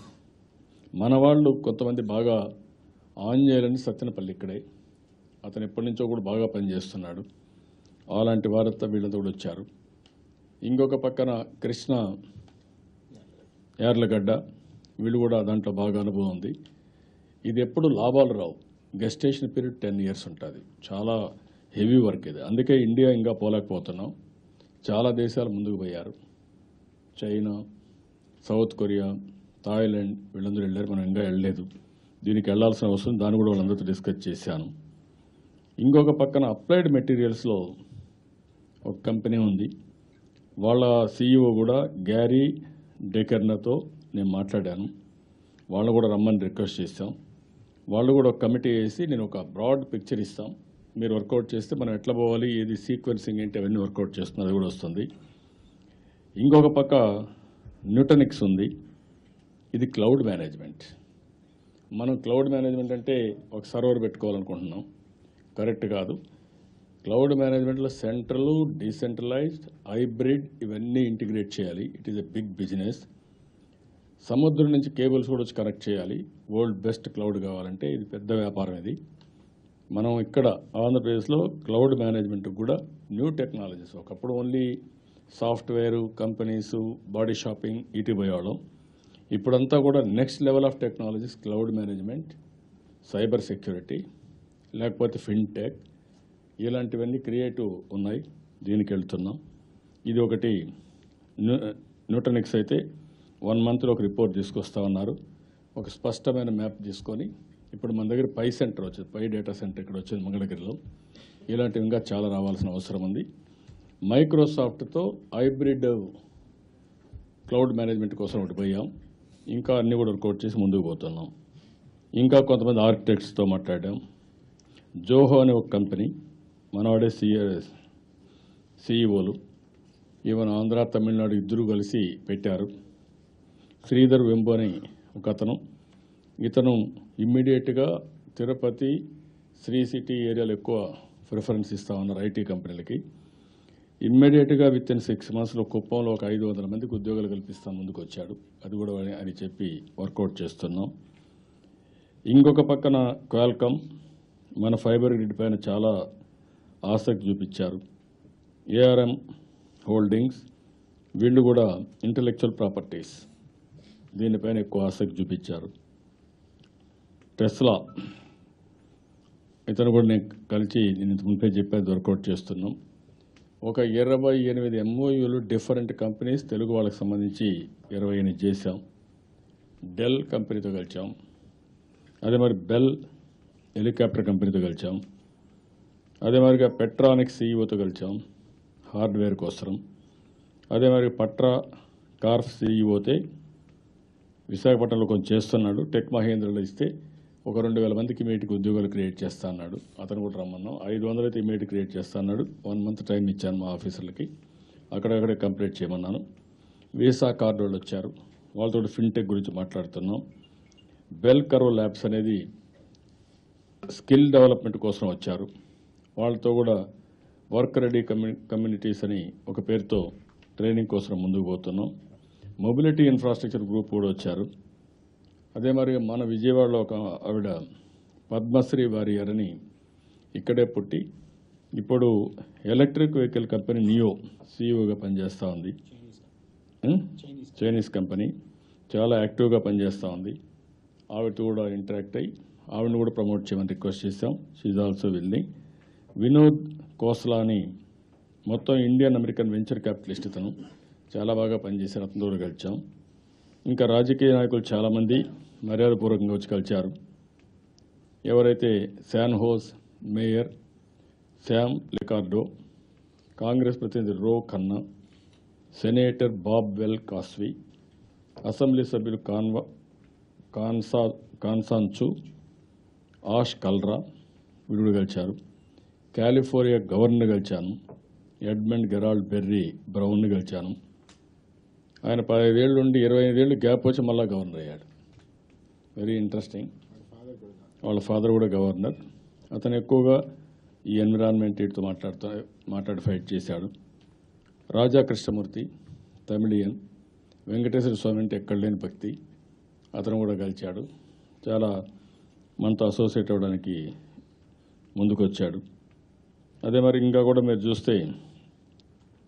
మన వాళ్ళు కొంతమంది బాగా ఆంజనేయులని సత్యనపల్లి ఇక్కడే, అతను ఎప్పటి నుంచో కూడా బాగా పనిచేస్తున్నాడు. అలాంటి వారంతా వీళ్ళంతా కూడా వచ్చారు. ఇంకొక పక్కన కృష్ణ యార్లగడ్డ, వీళ్ళు కూడా దాంట్లో బాగా అనుభవం ఉంది. ఇది ఎప్పుడు లాభాలు రావు. గెస్టేషన్ పీరియడ్ 10 years ఉంటుంది. చాలా హెవీ వర్క్ ఇది. అందుకే ఇండియా ఇంకా పోలేకపోతున్నాం. చాలా దేశాలు ముందుకు పోయారు. చైనా, సౌత్ కొరియా, థాయిలాండ్ వీళ్ళందరూ వెళ్ళారు. మనం ఇంకా వెళ్ళలేదు. దీనికి వెళ్లాల్సిన అవసరం, దాన్ని కూడా వాళ్ళందరితో డిస్కస్ చేశాను. ఇంకొక పక్కన అప్లైడ్ మెటీరియల్స్లో ఒక కంపెనీ ఉంది. వాళ్ళ సీఈఓ కూడా గ్యారీ డెకెర్నతో నేను మాట్లాడాను. వాళ్ళు కూడా రమ్మని రిక్వెస్ట్ చేశాం. వాళ్ళు కూడా ఒక కమిటీ వేసి నేను ఒక బ్రాడ్ పిక్చర్ ఇస్తాం, మీరు వర్కౌట్ చేస్తే మనం ఎట్లా పోవాలి, ఏది సీక్వెన్సింగ్ ఏంటి, అవన్నీ వర్కౌట్ చేస్తున్నది కూడా వస్తుంది. ఇంకొక పక్క న్యూటనిక్స్ ఉంది. ఇది క్లౌడ్ మేనేజ్మెంట్. మనం క్లౌడ్ మేనేజ్మెంట్ అంటే ఒక సర్వర్ పెట్టుకోవాలనుకుంటున్నాం, కరెక్ట్ కాదు. క్లౌడ్ మేనేజ్మెంట్లో సెంట్రల్, డీసెంట్రలైజ్డ్, హైబ్రిడ్ ఇవన్నీ ఇంటిగ్రేట్ చేయాలి. It is a big business. సముద్రం నుంచి కేబుల్స్ కూడా వచ్చి కనెక్ట్ చేయాలి. వరల్డ్ బెస్ట్ క్లౌడ్ కావాలంటే ఇది పెద్ద వ్యాపారం. ఇది మనం ఇక్కడ ఆంధ్రప్రదేశ్లో క్లౌడ్ మేనేజ్మెంట్ కూడా న్యూ టెక్నాలజీస్, ఒకప్పుడు only software companies, body shopping ఇటు పోయేవాళ్ళం. ఇప్పుడంతా కూడా next level of technologies, cloud management, cyber security, లేకపోతే ఫిన్టెక్, ఇలాంటివన్నీ క్రియేటివ్ ఉన్నాయి. దీనికి వెళ్తున్నాం. ఇది ఒకటి. న్యూటనిక్స్ అయితే 1 monthలో ఒక రిపోర్ట్ తీసుకొస్తా ఉన్నారు. ఒక స్పష్టమైన మ్యాప్ తీసుకొని ఇప్పుడు మన దగ్గర పై సెంటర్ వచ్చింది, పై డేటా సెంటర్ ఇక్కడ వచ్చింది మంగళగిరిలో. ఇలాంటివి ఇంకా చాలా రావాల్సిన అవసరం ఉంది. మైక్రోసాఫ్ట్తో హైబ్రిడ్ క్లౌడ్ మేనేజ్మెంట్ కోసం ఒకటి పోయాం. ఇంకా అన్నీ కూడా వర్కౌట్ చేసి ముందుకు పోతున్నాం. ఇంకా కొంతమంది ఆర్కిటెక్ట్స్తో మాట్లాడాం. జోహో అనే ఒక కంపెనీ, మనవాడే సీఈఓలు. ఈవెన్ ఆంధ్ర తమిళనాడు ఇద్దరు కలిసి పెట్టారు. శ్రీధర్ వెంబు అని ఒక అతను, ఇతను ఇమ్మీడియట్గా తిరుపతి, శ్రీ సిటీ ఏరియాలో ఎక్కువ ప్రిఫరెన్స్ ఇస్తా ఉన్నారు ఐటీ కంపెనీలకి. ఇమ్మీడియట్గా విత్ ఇన్ 6 monthsలో కుప్పంలో ఒక 500 మందికి ఉద్యోగాలు కల్పిస్తాం ముందుకు వచ్చాడు. అది కూడా అని చెప్పి వర్కౌట్ చేస్తున్నాం. ఇంకొక పక్కన క్వాల్కమ్ మన ఫైబర్ గ్రిడ్ పైన చాలా ఆసక్తి చూపించారు. ఏఆర్ఎం హోల్డింగ్స్ వీళ్ళు కూడా ఇంటలెక్చువల్ ప్రాపర్టీస్ దీనిపైన ఎక్కువ ఆసక్తి చూపించారు. టెస్లా ఇతను కూడా నేను కలిసి నేను మునిపే చెప్పేది వర్కౌట్ చేస్తున్నాం. ఒక 28 MOUలు డిఫరెంట్ కంపెనీస్ తెలుగు వాళ్ళకి సంబంధించి 28 చేశాం. డెల్ కంపెనీతో కలిసాం. అదే మరి బెల్ హెలికాప్టర్ కంపెనీతో కలిసాం. అదే మరిగా పెట్రానిక్స్ సీఈఓతో కలిసాం హార్డ్వేర్ కోసం. అదే మరి పట్రా కార్ఫ్ సీఈఓతే విశాఖపట్నంలో కొంచెం చేస్తున్నాడు. టెక్ మహేంద్రలో ఇస్తే ఒక 2000 మందికి ఇమీడియట్గా ఉద్యోగాలు క్రియేట్ చేస్తా అన్నాడు. అతను కూడా రమ్మన్నాం. 500 అయితే ఇమీడియట్ క్రియేట్ చేస్తా అన్నాడు. 1 month టైం ఇచ్చాను మా ఆఫీసర్లకి. అక్కడక్కడే కంప్లీట్ చేయమన్నాను. వీసా కార్డు వాళ్ళు వచ్చారు. వాళ్ళతో ఫిన్టెక్ గురించి మాట్లాడుతున్నాం. బెల్ కర్వ్ ల్యాబ్స్ అనేది స్కిల్ డెవలప్మెంట్ కోసం వచ్చారు. వాళ్ళతో కూడా వర్క్ రెడీ కమ్యూనిటీస్ అని ఒక పేరుతో ట్రైనింగ్ కోసం ముందుకు పోతున్నాం. మొబిలిటీ ఇన్ఫ్రాస్ట్రక్చర్ గ్రూప్ కూడా వచ్చారు. అదే మరి మన విజయవాడలో ఒక ఆవిడ పద్మశ్రీ వారియర్ అని ఇక్కడే పుట్టి ఇప్పుడు ఎలక్ట్రిక్ వెహికల్ కంపెనీ నియో సీఈఓగా పనిచేస్తూ ఉంది. చైనీస్ కంపెనీ చాలా యాక్టివ్గా పనిచేస్తూ ఉంది. ఆవిడతో కూడా ఇంటరాక్ట్ అయ్యి ఆవిడని కూడా ప్రమోట్ చేయమని రిక్వెస్ట్ చేశాం. She's also willing. Vinod Khosla అని మొత్తం ఇండియన్ అమెరికన్ వెంచర్ క్యాపిటలిస్ట్ ఇతను చాలా బాగా పనిచేశారు. అతను కూడా కలిసాం. ఇంకా రాజకీయ నాయకులు చాలామంది మర్యాదపూర్వకంగా వచ్చి కలిశారు. ఎవరైతే San Jose mayor Sam Liccardo, Congress ప్రతినిధి రో ఖన్నా, సెనేటర్ బాబ్ వెల్ కాస్వి, అసెంబ్లీ సభ్యులు కాన్సాన్చు, ఆష్ కల్రా వీడు కలిశారు. కాలిఫోర్నియా గవర్నర్ కలిశాను. ఎడ్మండ్ గెరాల్డ్ బెర్రీ బ్రౌన్ని కలిశాను. ఆయన 15 ఏళ్ళు ఉండి 25 ఏళ్ళు గ్యాప్ వచ్చి మళ్ళీ గవర్నర్ అయ్యాడు. Very interesting. వాళ్ళ ఫాదర్ కూడా గవర్నర్. అతను ఎక్కువగా ఈ ఎన్విరాన్మెంట్ వీటితో మాట్లాడి ఫైట్ చేశాడు. రాజా కృష్ణమూర్తి తమిళియన్, వెంకటేశ్వర స్వామి అంటే ఎక్కడ లేని భక్తి, అతను కూడా కలిశాడు. చాలా మనతో అసోసియేట్ అవ్వడానికి ముందుకు వచ్చాడు. అదే మరి ఇంకా కూడా మీరు చూస్తే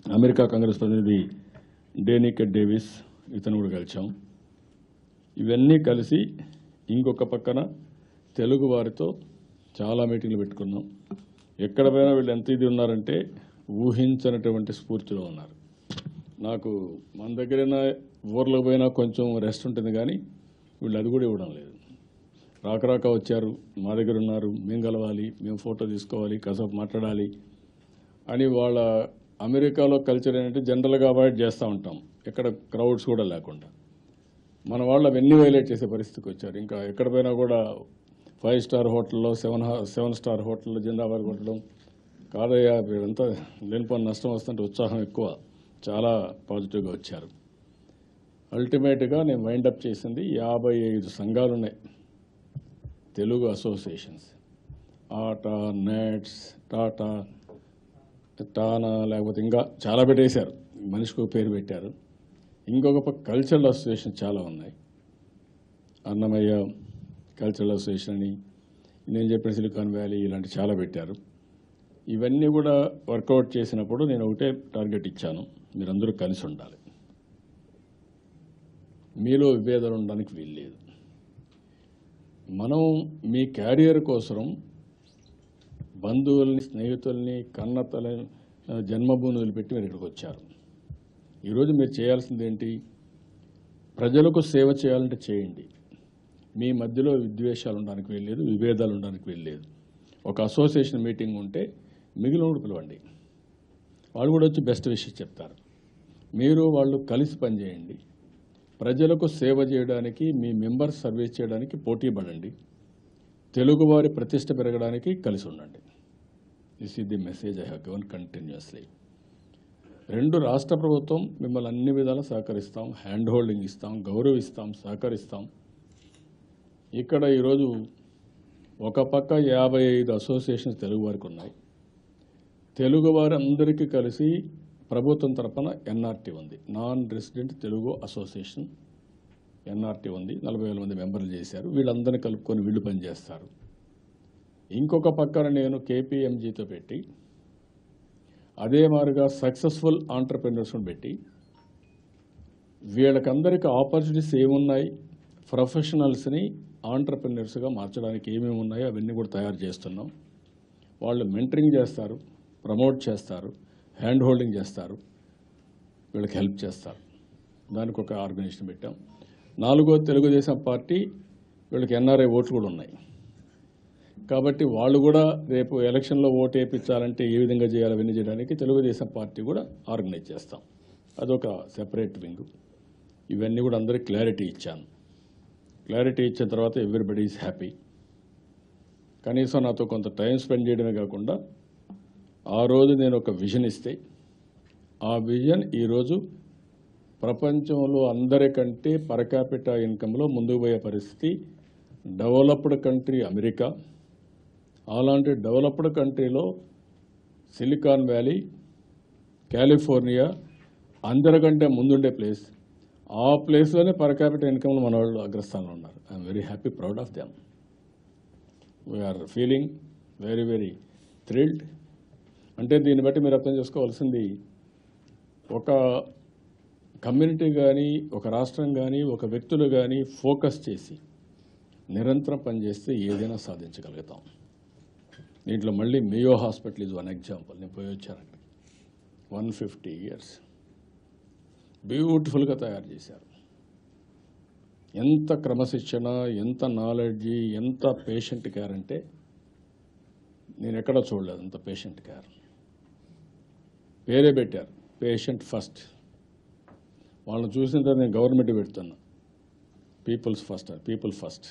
అమెరికా కాంగ్రెస్ ప్రతినిధి డేనికెట్ డేవిస్ ఇతను కూడా కలిసాం. ఇవన్నీ కలిసి ఇంకొక పక్కన తెలుగు వారితో చాలా మీటింగ్లు పెట్టుకున్నాం. ఎక్కడ పోయినా వీళ్ళు ఎంత ఇది ఉన్నారంటే ఊహించనటువంటి స్ఫూర్తిలో ఉన్నారు. నాకు మన దగ్గరైనా ఊర్లో పోయినా కొంచెం రెస్ట్ ఉంటుంది, కానీ వీళ్ళు అది కూడా ఇవ్వడం లేదు. రాక వచ్చారు, మా దగ్గర ఉన్నారు, మేము కలవాలి, మేము ఫోటో తీసుకోవాలి, కాసేపు మాట్లాడాలి అని. వాళ్ళ అమెరికాలో కల్చర్ ఏంటంటే జనరల్గా అవాయిడ్ చేస్తూ ఉంటాం, ఎక్కడ క్రౌడ్స్ కూడా లేకుండా. మన వాళ్ళు అవన్నీ వైలేట్ చేసే పరిస్థితికి వచ్చారు. ఇంకా ఎక్కడ పోయినా కూడా 5 star హోటల్లో 7 star హోటల్లో జిందాబాద్ కొట్టడం కాదయ్యా, వీళ్ళంతా లేనిపోయిన నష్టం వస్తుంటే ఉత్సాహం ఎక్కువ, చాలా పాజిటివ్గా వచ్చారు. అల్టిమేట్గా నేను వైండప్ చేసింది 55 సంఘాలు ఉన్నాయి తెలుగు అసోసియేషన్స్. ఆటా, నెట్స్, టానా లేకపోతే ఇంకా చాలా పెట్టేశారు, మనిషికి ఒక పేరు పెట్టారు. ఇంకొక కల్చరల్ అసోసియేషన్ చాలా ఉన్నాయి. అన్నమయ్య కల్చరల్ అసోసియేషన్ అని, నేను చెప్పిన సిలికాన్ వ్యాలీ, ఇలాంటి చాలా పెట్టారు. ఇవన్నీ కూడా వర్కౌట్ చేసినప్పుడు నేను ఒకటే టార్గెట్ ఇచ్చాను, మీరందరూ కలిసి ఉండాలి, మీలో విభేదాలు ఉండడానికి వీల్లేదు. మనం మీ క్యారియర్ కోసం బంధువుల్ని, స్నేహితుల్ని, కన్నతలని జన్మభూమి వదిలిపెట్టి మీరు ఇక్కడికి వచ్చారు. ఈరోజు మీరు చేయాల్సింది ఏంటి? ప్రజలకు సేవ చేయాలంటే చేయండి. మీ మధ్యలో విద్వేషాలు ఉండడానికి వీల్లేదు, విభేదాలు ఉండడానికి వీల్లేదు. ఒక అసోసియేషన్ మీటింగ్ ఉంటే మిగిలిన పిలవండి, వాళ్ళు కూడా వచ్చి బెస్ట్ విషయం చెప్తారు. మీరు వాళ్ళు కలిసి పనిచేయండి. ప్రజలకు సేవ చేయడానికి, మీ మెంబర్స్ సర్వీస్ చేయడానికి పోటీ పడండి. తెలుగువారి ప్రతిష్ట పెరగడానికి కలిసి ఉండండి. This is the message I have given continuously. రెండు రాష్ట్ర ప్రభుత్వం మిమ్మల్ని అన్ని విధాలా సహకరిస్తాం, హ్యాండ్ హోల్డింగ్ ఇస్తాం, గౌరవిస్తాం, సహకరిస్తాం. ఇక్కడ ఈరోజు ఒక పక్క 55 అసోసియేషన్స్ తెలుగు వారికి ఉన్నాయి. తెలుగు వారందరికీ కలిసి ప్రభుత్వం తరపున ఎన్ఆర్టీ ఉంది, non resident Telugu association NRT ఉంది. 40,000 మంది మెంబర్లు చేశారు. వీళ్ళందరినీ కలుపుకొని వీళ్ళు పనిచేస్తారు. ఇంకొక పక్కన నేను కేపీఎంజీతో పెట్టి అదే మాదిరిగా సక్సెస్ఫుల్ ఆంటర్ప్రెన్యూర్స్ని పెట్టి వీళ్ళకందరికీ ఆపర్చునిటీస్ ఏమున్నాయి, ప్రొఫెషనల్స్ని ఆంటర్ప్రెన్యూర్స్గా మార్చడానికి ఏమేమి ఉన్నాయో అవన్నీ కూడా తయారు చేస్తున్నాం. వాళ్ళు మెంటరింగ్ చేస్తారు, ప్రమోట్ చేస్తారు, హ్యాండ్ హోల్డింగ్ చేస్తారు, వీళ్ళకి హెల్ప్ చేస్తారు. దానికి ఒక ఆర్గనైజేషన్ పెట్టాం. 4వ తెలుగుదేశం పార్టీ, వీళ్ళకి ఎన్ఆర్ఐ ఓట్లు కూడా ఉన్నాయి. కాబట్టి వాళ్ళు కూడా రేపు ఎలక్షన్లో ఓటు వేయించాలంటే ఏ విధంగా చేయాలి అవన్నీ చేయడానికి తెలుగుదేశం పార్టీ కూడా ఆర్గనైజ్ చేస్తాం. అదొక సెపరేట్ వింగ్. ఇవన్నీ కూడా అందరికీ క్లారిటీ ఇచ్చాను. క్లారిటీ ఇచ్చిన తర్వాత ఎవ్రీబడి ఈజ్ హ్యాపీ. కనీసం నాతో కొంత టైం స్పెండ్ చేయడమే కాకుండా ఆ రోజు నేను ఒక విజన్ ఇస్తే ఆ విజన్ ఈరోజు ప్రపంచంలో అందరికంటే పర్ క్యాపిటా ఇన్కంలో ముందుకు పోయే పరిస్థితి. డెవలప్డ్ కంట్రీ అమెరికా, అలాంటి డెవలప్డ్ కంట్రీలో సిలికాన్ వ్యాలీ, కాలిఫోర్నియా అందరికంటే ముందుండే ప్లేస్. ఆ ప్లేస్లోనే పర్ క్యాపిటల్ ఇన్కమ్లో మన వాళ్ళు అగ్రస్థానంలో ఉన్నారు. I'm very happy, proud of them. We are feeling very very thrilled. అంటే దీన్ని బట్టి మీరు అర్థం చేసుకోవాల్సింది, ఒక కమ్యూనిటీ కానీ, ఒక రాష్ట్రం కానీ, ఒక వ్యక్తులు కానీ ఫోకస్ చేసి నిరంతరం పనిచేస్తే ఏదైనా సాధించగలుగుతాం. దీంట్లో మళ్ళీ Mayo hospital is one example. నేను పోయి వచ్చాను అక్కడ. 150 years బ్యూటిఫుల్గా తయారు చేశారు. ఎంత క్రమశిక్షణ, ఎంత నాలెడ్జి, ఎంత పేషెంట్ కేర్ అంటే నేను ఎక్కడ చూడలేదు అంత పేషెంట్ కేర్. పేరే పెట్టారు, పేషెంట్ ఫస్ట్. వాళ్ళని చూసిన తర్వాత నేను గవర్నమెంట్ పెడుతున్నా, పీపుల్స్ ఫస్ట్, పీపుల్ ఫస్ట్.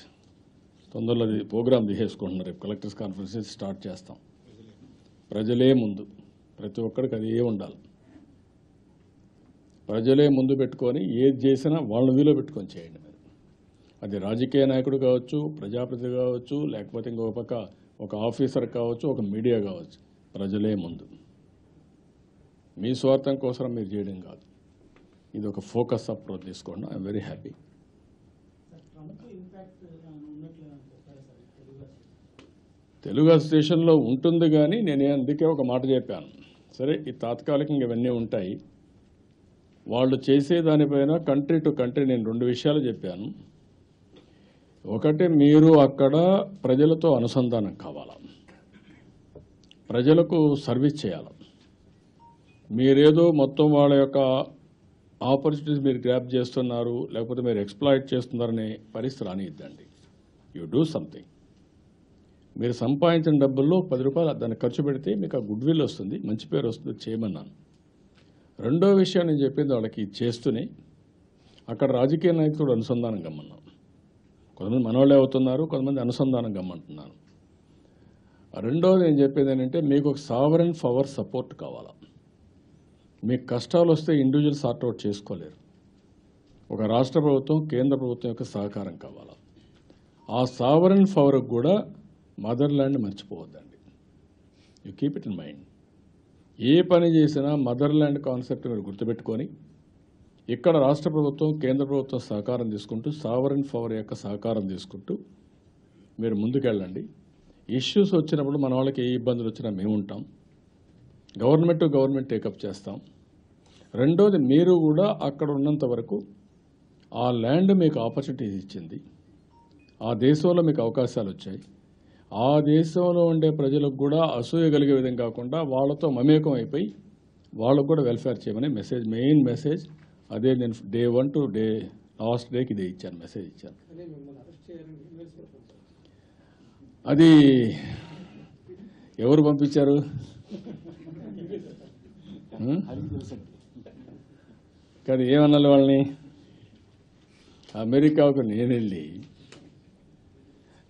తొందరలో ప్రోగ్రామ్ తీసేసుకుంటున్నారు. రేపు కలెక్టర్స్ కాన్ఫరెన్స్ స్టార్ట్ చేస్తాం. ప్రజలే ముందు, ప్రతి ఒక్కరికి అది ఏ ఉండాలి. ప్రజలే ముందు పెట్టుకొని ఏది చేసినా వాళ్ళని వీలో పెట్టుకొని చేయండి. మీరు అది రాజకీయ నాయకుడు కావచ్చు, ప్రజాప్రతినిధి కావచ్చు, లేకపోతే ఇంకొక పక్క ఒక ఆఫీసర్ కావచ్చు, ఒక మీడియా కావచ్చు. ప్రజలే ముందు. మీ స్వార్థం కోసం మీరు చేయడం కాదు. ఇది ఒక ఫోకస్ అప్రోచ్ తీసుకోండి. I'm very happy. తెలుగు అసోసియేషన్లో ఉంటుంది, కానీ నేను అందుకే ఒక మాట చెప్పాను. సరే, ఈ తాత్కాలికంగా ఇవన్నీ ఉంటాయి. వాళ్ళు చేసే దానిపైన కంట్రీ టు కంట్రీ నేను 2 విషయాలు చెప్పాను. ఒకటి, మీరు అక్కడ ప్రజలతో అనుసంధానం కావాలా, ప్రజలకు సర్వీస్ చేయాలి. మీరేదో మొత్తం వాళ్ళ యొక్క ఆపర్చునిటీస్ మీరు గ్రాప్ చేస్తున్నారు, లేకపోతే మీరు ఎక్స్ప్లాయిట్ చేస్తున్నారనే పరిస్థితి రానిద్దండి. You do something. మీరు సంపాదించిన డబ్బుల్లో 10 రూపాయలు దాన్ని ఖర్చు పెడితే మీకు ఆ గుడ్ విల్ వస్తుంది, మంచి పేరు వస్తుంది, చేయమన్నాను. రెండో విషయం నేను చెప్పింది, వాళ్ళకి చేస్తూనే అక్కడ రాజకీయ నాయకుడు అనుసంధానం గమ్మన్నాను. కొంతమంది మనవాళ్ళే అవుతున్నారు, కొంతమంది అనుసంధానం గమ్మంటున్నాను. రెండోది నేను చెప్పేది ఏంటంటే, మీకు ఒక సావరెన్ పవర్ సపోర్ట్ కావాలా. మీకు కష్టాలు వస్తే ఇండివిజువల్ సార్ట్అవుట్ చేసుకోలేరు. ఒక రాష్ట్ర ప్రభుత్వం, కేంద్ర ప్రభుత్వం యొక్క సహకారం కావాలా. ఆ సావరెన్ పవర్కి కూడా మదర్ ల్యాండ్ మర్చిపోవద్దండి. You keep it in mind. ఏ పని చేసినా మదర్ ల్యాండ్ కాన్సెప్ట్ మీరు గుర్తుపెట్టుకొని, ఇక్కడ రాష్ట్ర ప్రభుత్వం, కేంద్ర ప్రభుత్వం సహకారం తీసుకుంటూ, సావరెన్ పవర్ యొక్క సహకారం తీసుకుంటూ మీరు ముందుకెళ్ళండి. ఇష్యూస్ వచ్చినప్పుడు మన వాళ్ళకి ఏ ఇబ్బందులు వచ్చినా మేము ఉంటాం. గవర్నమెంట్ టు గవర్నమెంట్ టేకప్ చేస్తాం. రెండోది, మీరు కూడా అక్కడ ఉన్నంత వరకు ఆ ల్యాండ్ మీకు ఆపర్చునిటీస్ ఇచ్చింది, ఆ దేశంలో మీకు అవకాశాలు వచ్చాయి. ఆ దేశంలో ఉండే ప్రజలకు కూడా అసూయ కలిగే విధంగా కాకుండా వాళ్ళతో మమేకం అయిపోయి వాళ్ళకు కూడా వెల్ఫేర్ చేయమని మెసేజ్, మెయిన్ మెసేజ్ అదే. నేను డే 1 టు డే లాస్ట్ డేకి ఇదే ఇచ్చాను, మెసేజ్ ఇచ్చాను. అది ఎవరు పంపించారు? కానీ ఏమన్నాను వాళ్ళని, అమెరికాకు నేను వెళ్ళి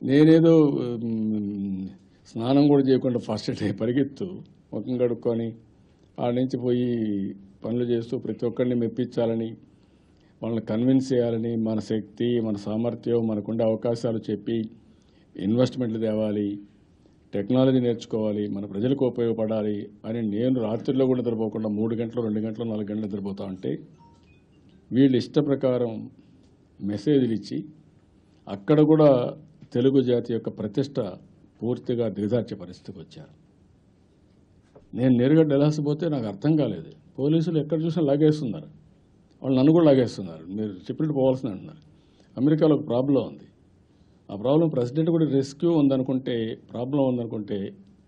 నేనేదో స్నానం కూడా చేయకుండా ఫస్ట్ డే పరిగెత్తు ముఖం కడుక్కొని ఆడ నుంచి పోయి పనులు చేస్తూ ప్రతి ఒక్కరిని మెప్పించాలని, వాళ్ళని కన్విన్స్ చేయాలని, మన శక్తి, మన సామర్థ్యం, మనకుండే అవకాశాలు చెప్పి ఇన్వెస్ట్మెంట్లు తేవాలి, టెక్నాలజీ నేర్చుకోవాలి, మన ప్రజలకు ఉపయోగపడాలి అని నేను రాత్రిలో కూడా నిద్రపోకుండా 3 గంటలు, 2 గంటలు, 4 గంటలు నిద్రపోతా ఉంటే వీళ్ళు ఇష్ట ప్రకారం మెసేజ్లు ఇచ్చి అక్కడ కూడా తెలుగు జాతి యొక్క ప్రతిష్ట పూర్తిగా దిగజార్చే పరిస్థితికి వచ్చారు. నేను నేరుగా డెలాస్ పోతే నాకు అర్థం కాలేదు. పోలీసులు ఎక్కడ చూసినా లాగేస్తున్నారు, వాళ్ళు నన్ను కూడా లాగేస్తున్నారు. మీరు చెప్పినట్టు పోవాల్సింది అంటున్నారు. అమెరికాలో ఒక ప్రాబ్లం ఉంది. ఆ ప్రాబ్లం ప్రెసిడెంట్ కూడా రెస్క్యూ ఉందనుకుంటే, ప్రాబ్లం ఉందనుకుంటే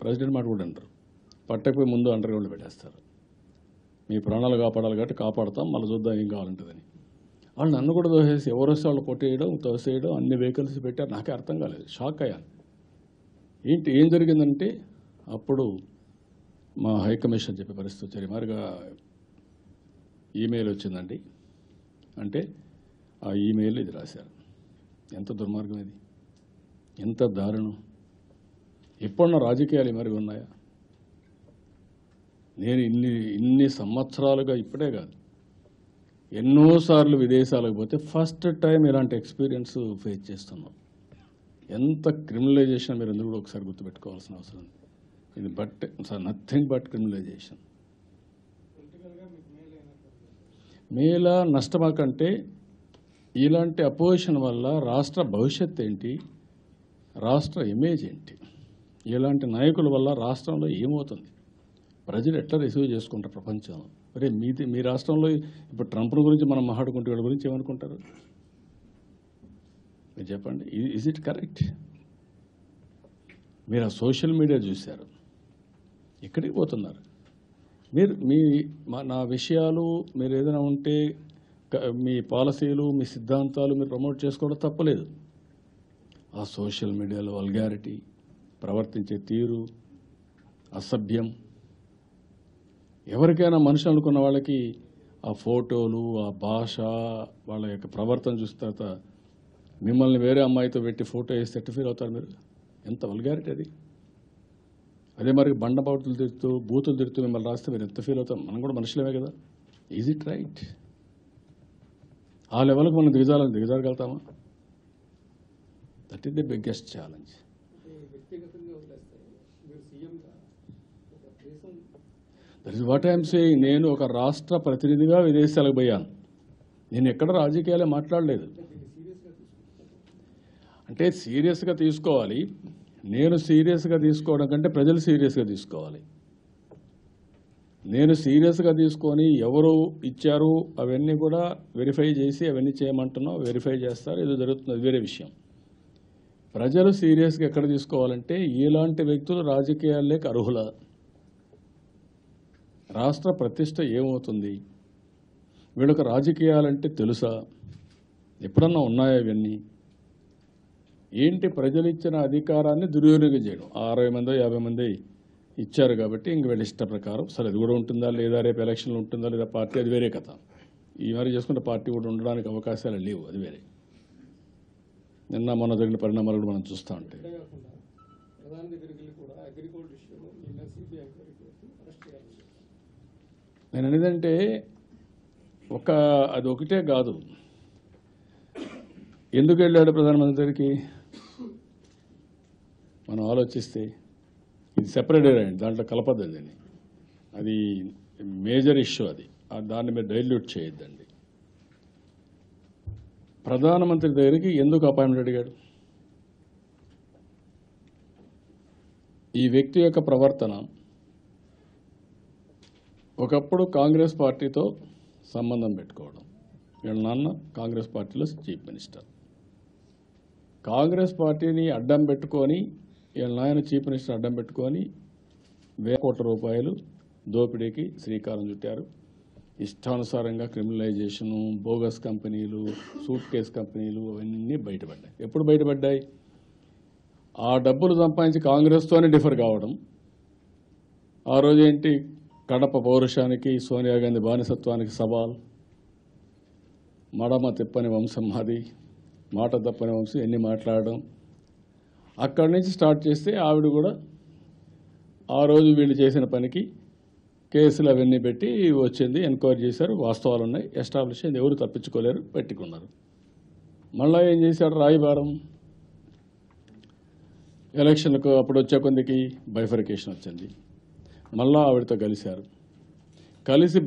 ప్రెసిడెంట్ మాట కూడా అంటారు. పట్టకపోయి ముందు అండర్ గ్రౌండ్ పెట్టేస్తారు. మీ ప్రాణాలు కాపాడాలి కాబట్టి కాపాడతాం, మళ్ళీ చూద్దాం ఏం కావాలంటుందని. వాళ్ళు నన్ను కూడా తోసేసి ఎవరు వస్తే వాళ్ళు కొట్టేయడం, తోసేయడం, అన్ని వెహికల్స్ పెట్టారు. నాకే అర్థం కాలేదు, షాక్ అయ్యాను. ఏంటి ఏం జరిగిందంటే అప్పుడు మా హైకమిషన్ చెప్పే పరిస్థితి వచ్చారు. మరిగా ఈమెయిల్ వచ్చిందండి అంటే ఆ ఈమెయిల్ ఇది రాశారు. ఎంత దుర్మార్గం ఇది, ఎంత దారుణం. ఎప్పుడన్నా రాజకీయాలు మరి ఉన్నాయా? నేను ఇన్ని సంవత్సరాలుగా ఇప్పుడే కాదు, ఎన్నోసార్లు విదేశాలకు పోతే ఫస్ట్ టైం ఇలాంటి ఎక్స్పీరియన్స్ ఫేస్ చేస్తున్నాం. ఎంత క్రిమినలైజేషన్ మీరు ఎందుకు కూడా ఒకసారి గుర్తుపెట్టుకోవాల్సిన అవసరం ఉంది. ఇది బట్ నథింగ్ బట్ క్రిమినలైజేషన్. మేలా నష్టమా కంటే ఇలాంటి అపోజిషన్ వల్ల రాష్ట్ర భవిష్యత్ ఏంటి, రాష్ట్ర ఇమేజ్ ఏంటి, ఇలాంటి నాయకుల వల్ల రాష్ట్రంలో ఏమవుతుంది, ప్రజలు ఎట్లా రిసీవ్ చేసుకుంటారు ప్రపంచంలో? అరే మీ రాష్ట్రంలో ఇప్పుడు ట్రంప్ గురించి మనం మాట్లాడుకుంటే వాడి గురించి ఏమనుకుంటారు మీరు చెప్పండి. Is it correct? మీరు ఆ సోషల్ మీడియా చూశారు, ఎక్కడికి పోతున్నారు మీరు? నా విషయాలు మీరు ఏదైనా ఉంటే మీ పాలసీలు, మీ సిద్ధాంతాలు మీరు ప్రమోట్ చేసుకోవడం తప్పలేదు. ఆ సోషల్ మీడియాలో వల్గారిటీ, ప్రవర్తించే తీరు, అసభ్యం, ఎవరికైనా మనుషులు అనుకున్న వాళ్ళకి ఆ ఫోటోలు, ఆ భాష, వాళ్ళ యొక్క ప్రవర్తన చూసిన తర్వాత మిమ్మల్ని వేరే అమ్మాయితో పెట్టి ఫోటో వేస్తే ఎట్టు ఫీల్ అవుతారు మీరు? ఎంత వల్గారిటీ అది. అదే మరి బండబాటులు తిడుతూ, బూతులు తిడుతూ మిమ్మల్ని రాస్తే మీరు ఎంత ఫీల్ అవుతాం? మనం కూడా మనుషులమే కదా. Is it right? ఆ లెవెల్కి మనం దిగజారగలుగుతామా? That is the biggest challenge. That is what I'm saying. నేను ఒక రాష్ట్ర ప్రతినిధిగా విదేశాలకు పోయాను. నేను ఎక్కడ రాజకీయాలే మాట్లాడలేదు. అంటే సీరియస్గా తీసుకోవాలి. నేను సీరియస్గా తీసుకోవడం కంటే ప్రజలు సీరియస్గా తీసుకోవాలి. నేను సీరియస్గా తీసుకొని ఎవరు ఇచ్చారు అవన్నీ కూడా వెరిఫై చేసి అవన్నీ చేయమంటున్నాం, వెరిఫై చేస్తారు, ఏదో జరుగుతుంది, అది వేరే విషయం. ప్రజలు సీరియస్గా ఎక్కడ తీసుకోవాలంటే ఇలాంటి వ్యక్తులు రాజకీయాల్లోకి అర్హుల, రాష్ట్ర ప్రతిష్ట ఏమవుతుంది, వీళ్ళకి రాజకీయాలంటే తెలుసా, ఎప్పుడన్నా ఉన్నాయా ఇవన్నీ ఏంటి? ప్రజలు ఇచ్చిన అధికారాన్ని దుర్వినియోగం చేయడం. 60 మందో 50 మంది ఇచ్చారు కాబట్టి ఇంక వీళ్ళ ఇష్ట ప్రకారం, సరే అది కూడా ఉంటుందా లేదా, రేపు ఎలక్షన్లు ఉంటుందా లేదా పార్టీ, అది వేరే కథ. ఈ మరి చేసుకుంటే పార్టీ కూడా ఉండడానికి అవకాశాలు లేవు, అది వేరే. నిన్న మొన్న జరిగిన పరిణామాలు కూడా మనం చూస్తూ ఉంటే నేను అనేదంటే అది ఒకటే కాదు. ఎందుకు వెళ్ళాడు ప్రధానమంత్రి దగ్గరికి మనం ఆలోచిస్తే ఇది సెపరేట్ అయ్యింది, దాంట్లో కలపద్దండి. అది మేజర్ ఇష్యూ, అది దాన్ని మీరు డైల్యూట్ చేయొద్దండి. ప్రధానమంత్రి దగ్గరికి ఎందుకు అపాయింట్మెంట్ అడిగాడు? ఈ వ్యక్తి యొక్క ప్రవర్తన ఒకప్పుడు కాంగ్రెస్ పార్టీతో సంబంధం పెట్టుకోవడం. వీళ్ళ నాన్న కాంగ్రెస్ పార్టీలో చీఫ్ మినిస్టర్, కాంగ్రెస్ పార్టీని అడ్డం పెట్టుకొని వీళ్ళ నాయన చీఫ్ మినిస్టర్ అడ్డం పెట్టుకొని ₹1,000 కోట్ల దోపిడీకి శ్రీకారం చుట్టారు. ఇష్టానుసారంగా క్రిమినలైజేషను, బోగస్ కంపెనీలు, సూట్ కేస్ కంపెనీలు అవన్నీ బయటపడ్డాయి. ఎప్పుడు బయటపడ్డాయి? ఆ డబ్బులు సంపాదించి కాంగ్రెస్తోనే డిఫర్ కావడం. ఆ రోజేంటి, కడప పౌరుషానికి, సోనియా గాంధీ బానిసత్వానికి సవాల్, మడమ తిప్పని వంశం మాది, మాట తప్పని వంశం, ఎన్ని మాట్లాడడం. అక్కడి నుంచి స్టార్ట్ చేస్తే ఆవిడ కూడా ఆ రోజు వీళ్ళు చేసిన పనికి కేసులు అవన్నీ పెట్టి వచ్చింది, ఎంక్వైరీ చేశారు, వాస్తవాలు ఉన్నాయి, ఎస్టాబ్లిష్ అయింది, ఎవరు తప్పించుకోలేరు, పెట్టుకున్నారు. మళ్ళా ఏం చేశాడు రాయబారం, ఎలక్షన్లకు అప్పుడు వచ్చే కొందికి బైఫర్కేషన్ వచ్చింది. మళ్ళా ఆవిడతో కలిశారు, కలిసి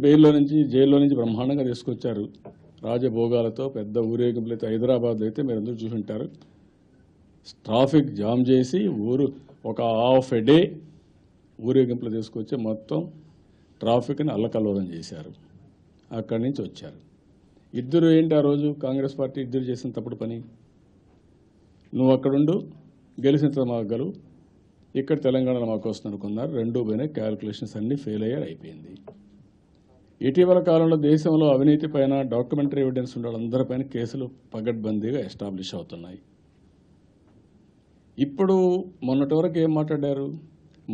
జైల్లో నుంచి బ్రహ్మాండంగా తీసుకొచ్చారు. రాజభోగాలతో పెద్ద ఊరేగింపులైతే హైదరాబాద్లో అయితే మీరు అందరూ చూసి ఉంటారు. ట్రాఫిక్ జామ్ చేసి ఒక హాఫ్ ఎ డే ఊరేగింపులు తీసుకొచ్చి మొత్తం ట్రాఫిక్ని అల్లకల్లోలం చేశారు. అక్కడి నుంచి వచ్చారు. ఇద్దరు ఏంటి ఆ రోజు కాంగ్రెస్ పార్టీ ఇద్దరు చేసిన తప్పుడు పని, నువ్వు అక్కడుండు గెలిచిన తర్వాత మాకు గెలువు, ఇక్కడ తెలంగాణలో మాకు వస్తుంది అనుకున్నారు. రెండు పోయినా క్యాలిక్యులేషన్స్ అన్నీ ఫెయిల్ అయ్యారు, అయిపోయింది. ఇటీవల కాలంలో దేశంలో అవినీతి పైన డాక్యుమెంటరీ ఎవిడెన్స్ ఉండే వాళ్ళందరిపైన కేసులు పగడ్బందీగా ఎస్టాబ్లిష్ అవుతున్నాయి. ఇప్పుడు మొన్నటి వరకు ఏం మాట్లాడారు,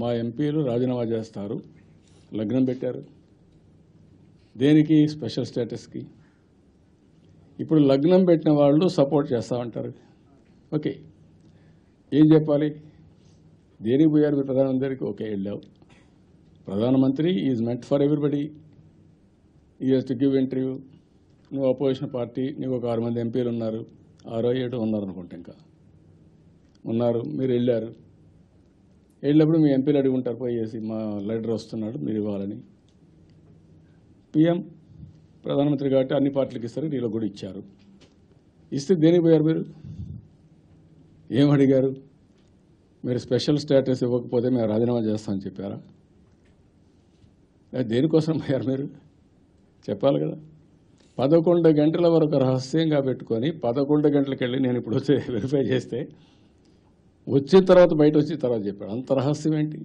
మా ఎంపీలు రాజీనామా చేస్తారు, లగ్నం పెట్టారు, దేనికి స్పెషల్ స్టేటస్కి. ఇప్పుడు లగ్నం పెట్టిన వాళ్ళు సపోర్ట్ చేస్తామంటారు. ఓకే, ఏం చెప్పాలి, దేనికి పోయారు మీరు ప్రధానమంత్రికి? ఓకే, వెళ్ళావు. ప్రధానమంత్రి ఈజ్ మెంట్ ఫర్ ఎవ్రీబడి, ఈ హెస్ టు గివ్ ఇంటర్వ్యూ. నువ్వు అపోజిషన్ పార్టీ, నీకు ఒక 6 మంది ఎంపీలు ఉన్నారు, 6 7 ఉన్నారు అనుకుంటా, ఇంకా ఉన్నారు. మీరు వెళ్ళినప్పుడు మీ ఎంపీలు అడిగి ఉంటారు, పోయేసి మా లీడర్ వస్తున్నాడు మీరు ఇవ్వాలని. పిఎం ప్రధానమంత్రి కాబట్టి అన్ని పార్టీలకు ఇస్తారు, నీలో కూడా ఇచ్చారు. ఇస్తే దేనికి పోయారు మీరు? ఏం అడిగారు? మీరు స్పెషల్ స్టేటస్ ఇవ్వకపోతే మేము రాజీనామా చేస్తామని చెప్పారా? దేనికోసం పోయారు మీరు? చెప్పాలి కదా. 11 గంటల వరకు రహస్యంగా పెట్టుకొని 11 గంటలకు వెళ్ళి నేను ఇప్పుడు వచ్చి వెరిఫై చేస్తే వచ్చిన తర్వాత బయట వచ్చిన తర్వాత చెప్పాడు. అంత రహస్యం ఏంటి?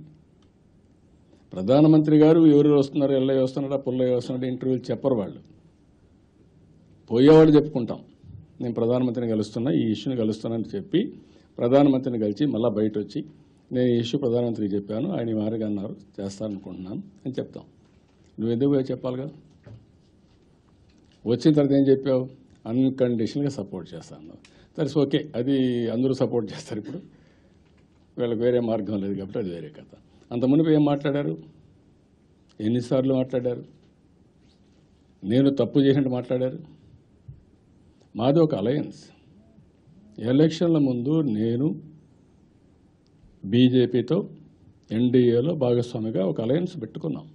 ప్రధానమంత్రి గారు ఎవరు వస్తున్నారు, ఎల్లయ్య వస్తున్నాడా, పుల్లయ్య వస్తున్నాడా, ఇంటర్వ్యూలు చెప్పరు వాళ్ళు. పోయేవాళ్ళు చెప్పుకుంటాం, నేను ప్రధానమంత్రిని కలుస్తున్నా, ఈ ఇష్యూని కలుస్తున్నానని చెప్పి ప్రధానమంత్రిని కలిసి మళ్ళీ బయట వచ్చి నేను ఈ ఇష్యూ ప్రధానమంత్రికి చెప్పాను, ఆయన ఈ మారిగా అన్నారు, చేస్తాననుకుంటున్నాను అని చెప్తాం. నువ్వు ఎందుకు చెప్పాలిగా. వచ్చిన తర్వాత ఏం చెప్పావు? అన్కండిషనల్గా సపోర్ట్ చేస్తాను. దట్స్ ఓకే, అది అందరూ సపోర్ట్ చేస్తారు. ఇప్పుడు వీళ్ళకి వేరే మార్గం లేదు కాబట్టి అది వేరే కథ. అంత మునుపు ఏం మాట్లాడారు, ఎన్నిసార్లు మాట్లాడారు? నేను తప్పు చేసినట్టు మాట్లాడారు. మాది ఒక అలయన్స్. ఎలక్షన్ల ముందు నేను బీజేపీతో ఎన్డీఏలో భాగస్వామిగా ఒక అలయన్స్ పెట్టుకున్నాం.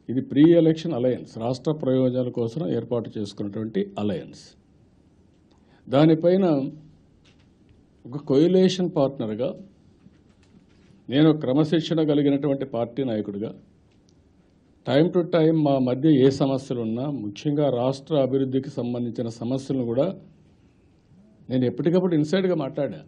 ఇది ప్రీ ఎలక్షన్ అలయన్స్, రాష్ట్ర ప్రయోజనాల కోసం ఏర్పాటు చేసుకున్నటువంటి అలయన్స్. దానిపైన ఒక కోయిలేషన్ పార్ట్నర్గా, నేను క్రమశిక్షణ కలిగినటువంటి పార్టీ నాయకుడిగా టైం టు టైం మా మధ్య ఏ సమస్యలు ఉన్నా, ముఖ్యంగా రాష్ట్ర అభివృద్ధికి సంబంధించిన సమస్యలను కూడా నేను ఎప్పటికప్పుడు ఇన్సైడ్గా మాట్లాడా.